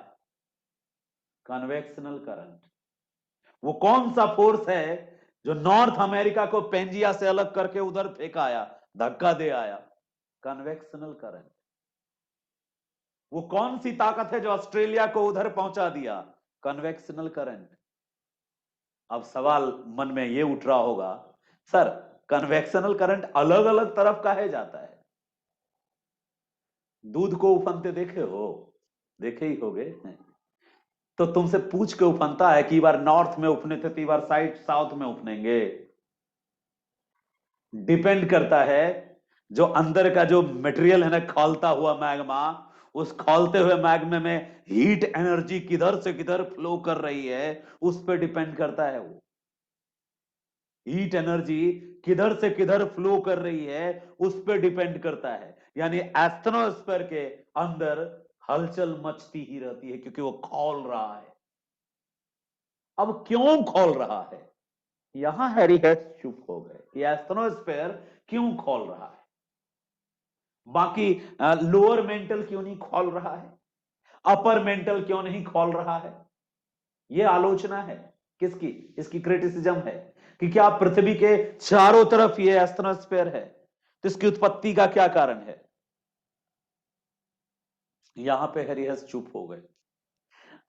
Convectional current. वो कौन सा फोर्स है जो नॉर्थ अमेरिका को पेंजिया से अलग करके उधर फेंकाया, धक्का दे आया? Convectional current. वो कौन सी ताकत है जो ऑस्ट्रेलिया को उधर पहुंचा दिया? Convectional current. अब सवाल मन में ये उठ रहा होगा, सर कन्वेक्शनल करंट अलग अलग तरफ काहे जाता है? दूध को उफनते देखे हो? देखे ही होगे। तो तुमसे पूछ के उफनता है कि बार नॉर्थ में उफने थे तो बार साइड साउथ में उफनेंगे। डिपेंड करता है जो अंदर का जो मटेरियल है ना, खौलता हुआ मैग्मा, उस खौलते हुए मैग्मा में हीट एनर्जी किधर से किधर फ्लो कर रही है उस पर डिपेंड करता है। वो हीट एनर्जी किधर से किधर फ्लो कर रही है उस पर डिपेंड करता है। यानी एस्ट्रोस्फीयर के अंदर हलचल मचती ही रहती है क्योंकि वो खौल रहा है। अब क्यों खौल रहा है, यहां हैरी हेस चुप हो गए कि एस्ट्रोस्फीयर क्यों खौल रहा है, बाकी लोअर मेंटल क्यों नहीं खौल रहा है, अपर मेंटल क्यों नहीं खौल रहा है। यह आलोचना है किसकी, इसकी क्रिटिसिज्म है कि क्या पृथ्वी के चारों तरफ ये एस्ट्रोस्फीयर है तो इसकी उत्पत्ति का क्या कारण है। यहां पे हैरी हेस चुप हो गए।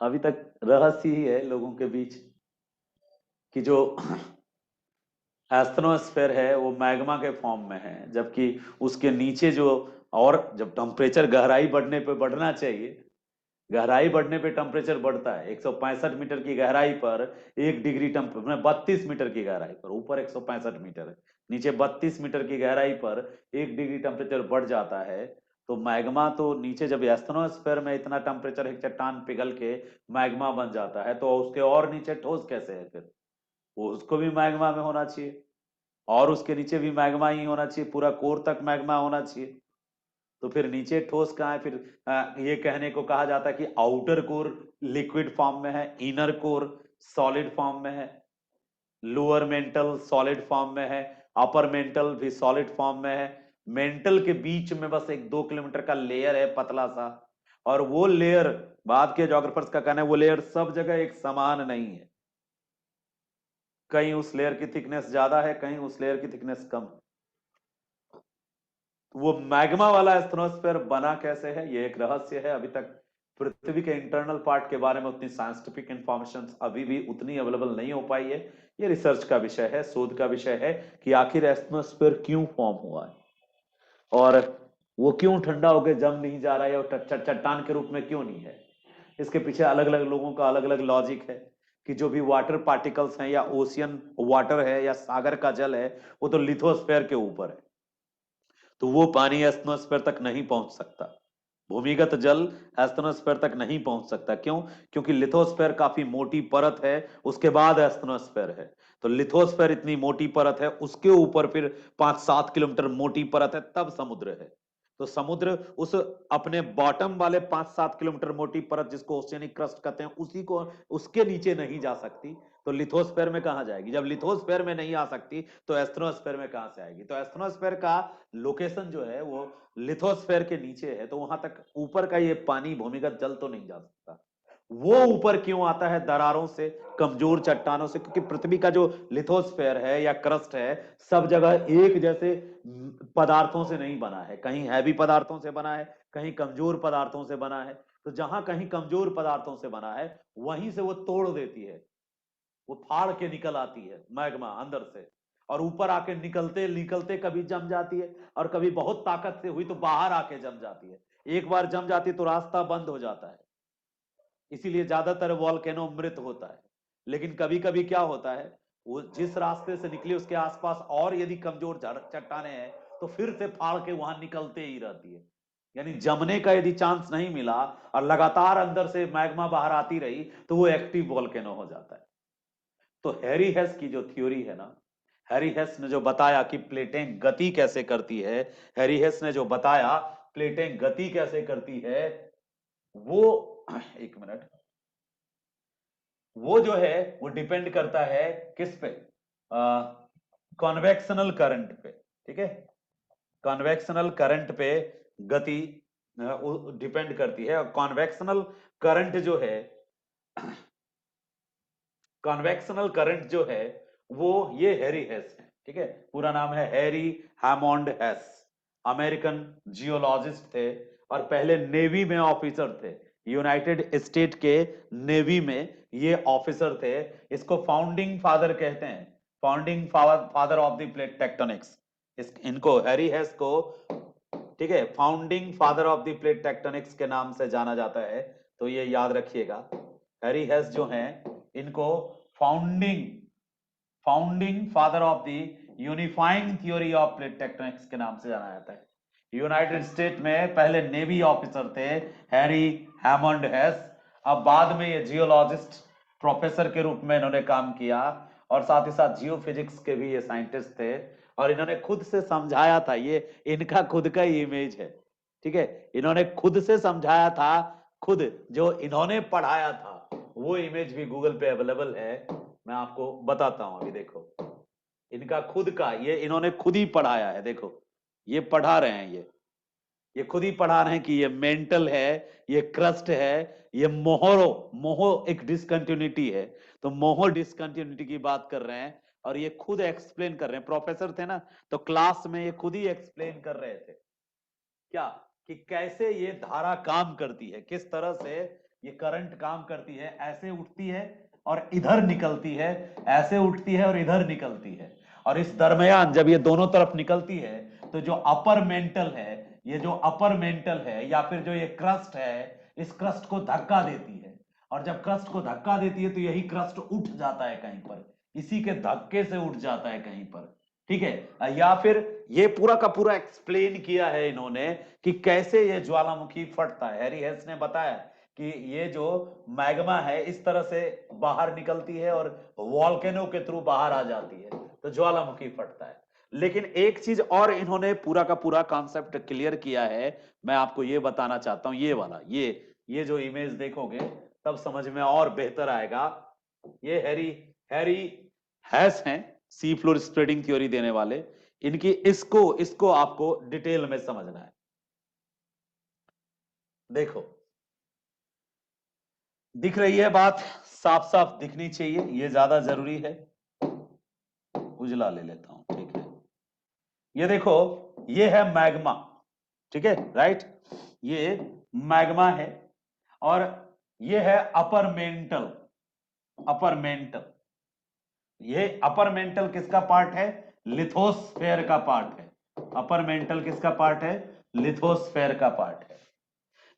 अभी तक रहस्य ही है लोगों के बीच कि जो एस्ट्रोस्फेयर है वो मैग्मा के फॉर्म में है, जबकि उसके नीचे जो, और जब टेम्परेचर गहराई बढ़ने पे बढ़ना चाहिए, गहराई बढ़ने पे टेम्परेचर बढ़ता है। 165 मीटर की गहराई पर 1 डिग्री टेम्परेचर, 32 मीटर की गहराई पर, ऊपर 165 मीटर है, नीचे 32 मीटर की गहराई पर 1 डिग्री टेम्परेचर बढ़ जाता है। तो मैग्मा तो नीचे, जब एस्ट्रोस्फेयर में इतना टेम्परेचर है, चट्टान पिघल के मैग्मा बन जाता है, तो उसके और नीचे ठोस कैसे है फिर, वो उसको भी मैग्मा में होना चाहिए, और उसके नीचे भी मैग्मा ही होना चाहिए, पूरा कोर तक मैग्मा होना चाहिए। तो फिर नीचे ठोस कहाँ है फिर। ये कहने को कहा जाता है कि आउटर कोर लिक्विड फॉर्म में है, इनर कोर सॉलिड फॉर्म में है, लोअर मेंटल सॉलिड फॉर्म में है, अपर मेंटल भी सॉलिड फॉर्म में है। मेंटल के बीच में बस 1-2 किलोमीटर का लेयर है पतला सा, और वो लेयर, बाद के जोग्राफर्स का कहना है, वो लेयर सब जगह एक समान नहीं है, कहीं उस लेयर की थिकनेस ज्यादा है, कहीं उस लेयर की थिकनेस कम। वो मैग्मा वाला एस्ट्रोस्फीयर बना कैसे है, ये एक रहस्य है। अभी तक पृथ्वी के इंटरनल पार्ट के बारे में उतनी साइंटिफिक इंफॉर्मेशन अभी भी उतनी अवेलेबल नहीं हो पाई है। ये रिसर्च का विषय है, शोध का विषय है कि आखिर एस्ट्रोस्फीयर क्यों फॉर्म हुआ है, और वो क्यों ठंडा होकर जम नहीं जा रहा है, और चट्टान के रूप में क्यों नहीं है। इसके पीछे अलग अलग लोगों का अलग अलग लॉजिक है कि जो भी वाटर पार्टिकल्स हैं, या ओशियन वाटर है, या सागर का जल है, वो तो लिथोस्फेयर के ऊपर है, तो वो पानी एस्ट्रोस्फेयर तक नहीं पहुंच सकता। भूमिगत जल एस्ट्रोस्फेयर तक नहीं पहुंच सकता। क्यों? क्योंकि लिथोस्फेयर काफी मोटी परत है, उसके बाद एस्ट्रोस्फेयर है। तो लिथोस्फेयर इतनी मोटी परत है, उसके ऊपर फिर 5-7 किलोमीटर मोटी परत है, तब समुद्र है। तो समुद्र उस अपने बॉटम वाले 5-7 किलोमीटर मोटी परत, जिसको ओशियनिक क्रस्ट कहते हैं, उसी को, उसके नीचे नहीं जा सकती। तो लिथोस्फेयर में कहां जाएगी? जब लिथोस्फेयर में नहीं आ सकती तो एस्ट्रोस्फेयर में कहां से आएगी? तो एस्ट्रोस्फेयर का लोकेशन जो है वो लिथोस्फेयर के नीचे है, तो वहां तक ऊपर का ये पानी, भूमिगत जल तो नहीं जा सकता। वो ऊपर क्यों आता है? दरारों से, कमजोर चट्टानों से, क्योंकि पृथ्वी का जो लिथोस्फेयर है या क्रस्ट है, सब जगह एक जैसे पदार्थों से नहीं बना है, कहीं हैवी पदार्थों से बना है, कहीं कमजोर पदार्थों से बना है। तो जहां कहीं कमजोर पदार्थों से बना है, वहीं से वो तोड़ देती है, वो फाड़ के निकल आती है मैग्मा अंदर से, और ऊपर आके निकलते निकलते कभी जम जाती है, और कभी बहुत ताकत से हुई तो बाहर आके जम जाती है। एक बार जम जाती है तो रास्ता बंद हो जाता है, इसीलिए ज्यादातर वॉल्केनो मृत होता है। लेकिन कभी कभी क्या होता है, वो जिस रास्ते से निकली उसके आसपास और यदि कमजोर चट्टाने हैं, तो फिर से फाड़ के वहां निकलते ही रहती है। यानी जमने का यदि चांस नहीं मिला और लगातार अंदर से मैग्मा बाहर आती रही, तो वो एक्टिव वॉल्केनो हो जाता है। तो हैरी हेस की जो थ्योरी है ना, हैरी हेस ने जो बताया कि प्लेटें गति कैसे करती है, हैरी हेस ने जो बताया प्लेटें गति कैसे करती है, वो एक मिनट, वो जो है वो डिपेंड करता है किस पे? कॉन्वेक्शनल करंट पे। ठीक है, कॉन्वेक्शनल करंट पे गति डिपेंड करती है। और कॉन्वेक्शनल करंट जो है, कॉन्वेक्शनल करंट जो है वो ये हैरी हेस है। ठीक है, पूरा नाम है हैरी हैमोंड हेस, अमेरिकन जियोलॉजिस्ट थे, और पहले नेवी में ऑफिसर थे, यूनाइटेड स्टेट के नेवी में ये ऑफिसर थे। इसको फाउंडिंग फादर कहते हैं, founding father of the plate tectonics. इनको, हैरी हेस को, ठीक है, founding father of the plate tectonics के नाम से जाना जाता है। तो ये याद रखिएगा, हैरी हेस जो हैं, इनको founding founding father of the unifying theory of plate tectonics के नाम से जाना जाता है। यूनाइटेड स्टेट में पहले नेवी ऑफिसर थे हैरी हैमंड हेस। अब बाद में ये जियोलॉजिस्ट प्रोफेसर के रूप में इन्होंने काम किया और साथ ही साथ जियोफिजिक्स के भी ये साइंटिस्ट थे। और इन्होंने खुद से समझाया था, ये इनका खुद का ही इमेज है, ठीक है। इन्होंने खुद से समझाया था, खुद जो इन्होंने पढ़ाया था वो इमेज भी गूगल पे अवेलेबल है। मैं आपको बताता हूं, अभी देखो इनका खुद का, ये इन्होंने खुद ही पढ़ाया है। देखो ये पढ़ा रहे हैं, ये खुद ही पढ़ा रहे हैं कि ये मेंटल है, ये क्रस्ट है, ये मोहो एक डिसकंटिन्यूटी है। तो मोहो डिसकंटिन्यूटी की बात कर रहे हैं और ये खुद एक्सप्लेन कर रहे हैं। प्रोफेसर थे ना, तो क्लास में ये खुद ही एक्सप्लेन कर रहे थे क्या, कि कैसे ये धारा काम करती है, किस तरह से ये करंट काम करती है। ऐसे उठती है और इधर निकलती है, ऐसे उठती है और इधर निकलती है। और इस दरमियान जब ये दोनों तरफ निकलती है तो जो अपर मेंटल है, ये जो अपर मेंटल है या फिर जो ये क्रस्ट है, इस क्रस्ट को धक्का देती है। और जब क्रस्ट को धक्का देती है तो यही क्रस्ट उठ जाता है कहीं पर, इसी के धक्के से उठ जाता है कहीं पर, ठीक है। या फिर ये पूरा का पूरा एक्सप्लेन किया है इन्होंने कि कैसे ये ज्वालामुखी फटता है। हैरी हेस ने बताया कि ये जो मैग्मा है इस तरह से बाहर निकलती है और वॉल्केनो के थ्रू बाहर आ जाती है, तो ज्वालामुखी फटता है। लेकिन एक चीज और इन्होंने पूरा का पूरा कॉन्सेप्ट क्लियर किया है, मैं आपको ये बताना चाहता हूं। ये वाला, ये जो इमेज देखोगे तब समझ में और बेहतर आएगा। ये हैरी हैरी हैस हैं, सी फ्लोर स्प्रेडिंग थ्योरी देने वाले। इनकी इसको इसको आपको डिटेल में समझना है। देखो दिख रही है बात, साफ साफ दिखनी चाहिए, ये ज्यादा जरूरी है। उजला ले लेता हूं, ठीक है। ये देखो, ये है मैग्मा, ठीक है, राइट। ये मैग्मा है और ये है अपर मेंटल। अपर मेंटल, ये अपर मेंटल किसका पार्ट है? लिथोस्फेयर का पार्ट है। अपर मेंटल किसका पार्ट है? लिथोस्फेयर का पार्ट है।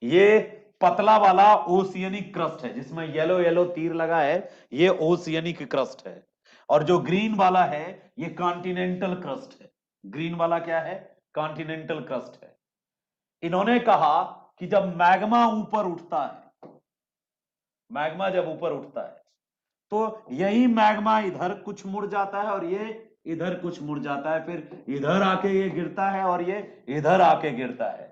ये पतला वाला ओशियनिक क्रस्ट है, जिसमें येलो येलो तीर लगा है, ये ओशियनिक क्रस्ट है। और जो ग्रीन वाला है ये कॉन्टिनेंटल क्रस्ट है। ग्रीन वाला क्या है? कॉन्टिनेंटल क्रस्ट है। इन्होंने कहा कि जब मैग्मा ऊपर उठता है, मैग्मा जब ऊपर उठता है तो यही मैग्मा इधर कुछ मुड़ जाता है और ये इधर कुछ मुड़ जाता है, फिर इधर आके ये गिरता है और ये इधर आके गिरता है।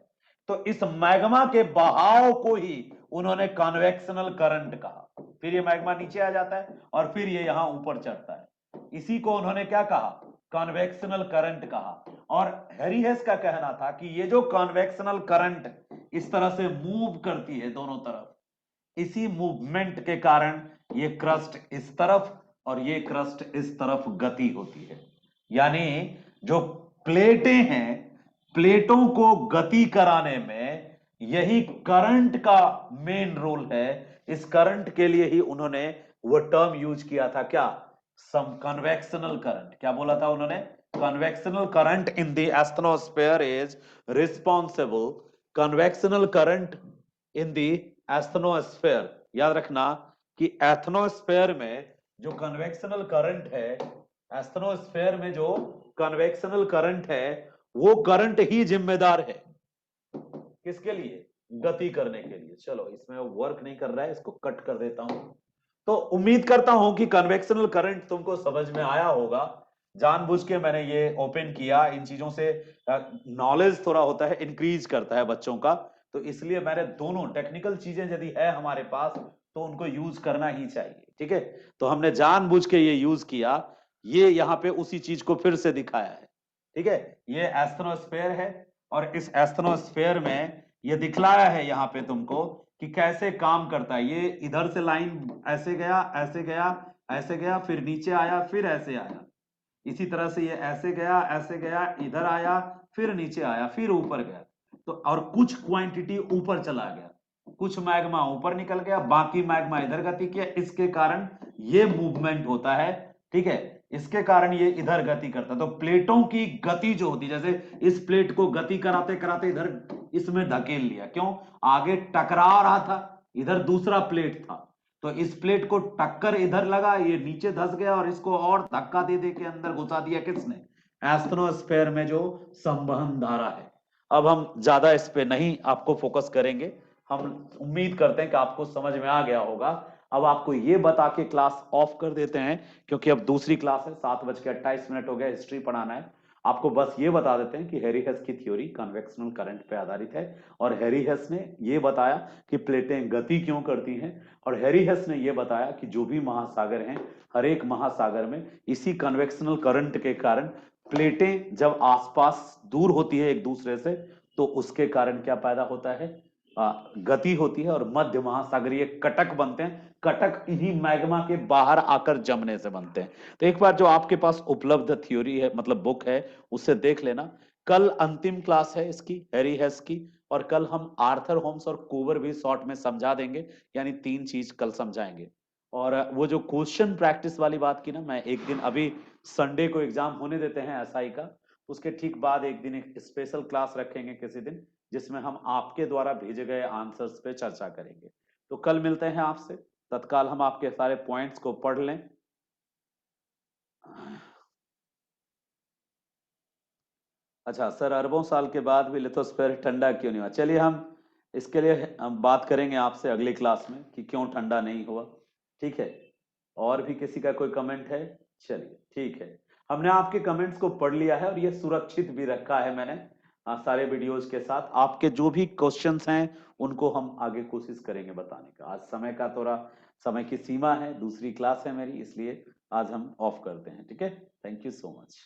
तो इस मैग्मा के बहाव को ही उन्होंने कन्वेक्शनल करंट कहा। फिर ये मैग्मा नीचे आ जाता है और फिर ये यहां ऊपर चढ़ता है, इसी को उन्होंने क्या कहा? कन्वेक्शनल करंट कहा। और हैरी हेस का कहना था कि ये जो कन्वेक्शनल करंट इस तरह से मूव करती है दोनों तरफ, इसी मूवमेंट के कारण ये क्रस्ट इस तरफ और ये क्रस्ट इस तरफ गति होती है। यानी जो प्लेटें हैं, प्लेटों को गति कराने में यही करंट का मेन रोल है। इस करंट के लिए ही उन्होंने वो टर्म यूज किया था, क्या? Some convectional current. क्या बोला था उन्होंने? Convectional current in the asthenosphere is responsible, convectional current in the asthenosphere. याद रखना कि एथनोस्फेयर में जो कन्वेक्शनल करंट है, एस्थनोस्फेयर में जो कन्वेक्शनल करंट है, वो करंट ही जिम्मेदार है किसके लिए? गति करने के लिए। चलो इसमें वर्क नहीं कर रहा है, इसको कट कर देता हूं। तो उम्मीद करता हूं कि कन्वेक्शनल करंट तुमको समझ में आया होगा। जानबूझ के मैंने ये ओपन किया, इन चीजों से नॉलेज थोड़ा होता है, इंक्रीज करता है बच्चों का। तो इसलिए मैंने दोनों टेक्निकल चीजें यदि है हमारे पास तो उनको यूज करना ही चाहिए, ठीक है। तो हमने जानबूझ के ये यूज किया, ये यहाँ पे उसी चीज को फिर से दिखाया है, ठीक है। ये एस्थनोस्फेयर है और इस एस्थनोस्फेयर में ये दिखलाया है यहाँ पे तुमको कि कैसे काम करता है। ये इधर से लाइन ऐसे गया, ऐसे गया, ऐसे गया, फिर नीचे आया, फिर ऐसे आया। इसी तरह से ये ऐसे गया, ऐसे गया, इधर आया, फिर नीचे आया, फिर ऊपर गया। तो और कुछ क्वांटिटी ऊपर चला गया, कुछ मैग्मा ऊपर निकल गया, बाकी मैग्मा इधर गति किया, इसके कारण ये मूवमेंट होता है, ठीक है। इसके कारण ये इधर गति करता है। तो प्लेटों की गति जो होती है, जैसे इस प्लेट को गति कराते कराते इधर इसमें धकेल लिया, क्यों? आगे टकरा रहा था, इधर दूसरा प्लेट था, तो इस प्लेट को टक्कर इधर लगा, ये नीचे धस गया और इसको और धक्का दे दे के अंदर घुसा दिया किसने? एस्थनोस्फेयर में जो संवहन धारा है। अब हम ज्यादा इस पे नहीं आपको फोकस करेंगे। हम उम्मीद करते हैं कि आपको समझ में आ गया होगा। अब आपको ये बता के क्लास ऑफ कर देते हैं, क्योंकि अब दूसरी क्लास है, 7:28 हो गया, हिस्ट्री पढ़ाना है। आपको बस ये बता देते हैं कि हैरी हेस की थ्योरी कन्वेक्शनल करंट पे आधारित है, और हैरी हेस ने ये बताया कि प्लेटें गति क्यों करती हैं, और हैरी हेस ने ये बताया कि जो भी महासागर हैं, हर एक महासागर में इसी कन्वेक्शनल करंट के कारण प्लेटें जब आसपास दूर होती है एक दूसरे से, तो उसके कारण क्या पैदा होता है, गति होती है, और मध्य महासागरीय कटक बनते हैं। कटक इन्हीं मैग्मा के बाहर आकर जमने से बनते हैं। तो एक बार जो आपके पास उपलब्ध थ्योरी है, मतलब बुक है, उसे देख लेना। कल अंतिम क्लास है इसकी, हैरी हेस की, और कल हम आर्थर होम्स और कोवर भी शॉर्ट में समझा देंगे, यानी 3 चीज कल समझाएंगे। और वो जो क्वेश्चन प्रैक्टिस वाली बात की ना, मैं एक दिन, अभी संडे को एग्जाम होने देते हैं एसआई का, उसके ठीक बाद एक दिन एक स्पेशल क्लास रखेंगे किसी दिन, जिसमें हम आपके द्वारा भेजे गए आंसर्स पे चर्चा करेंगे। तो कल मिलते हैं आपसे। तत्काल हम आपके सारे पॉइंट्स को पढ़ लें। अच्छा सर, अरबों साल के बाद भी लिथोस्फीयर ठंडा क्यों नहीं हुआ? चलिए हम इसके लिए हम बात करेंगे आपसे अगली क्लास में कि क्यों ठंडा नहीं हुआ। ठीक है? और भी किसी का कोई कमेंट है? चलिए ठीक है। हमने आपके कमेंट्स को पढ़ लिया है, और ये सुरक्षित भी रखा है मैंने सारे वीडियोज के साथ। आपके जो भी क्वेश्चंस हैं उनको हम आगे कोशिश करेंगे बताने का। आज समय का थोड़ा, समय की सीमा है, दूसरी क्लास है मेरी, इसलिए आज हम ऑफ करते हैं। ठीक है? Thank you so much.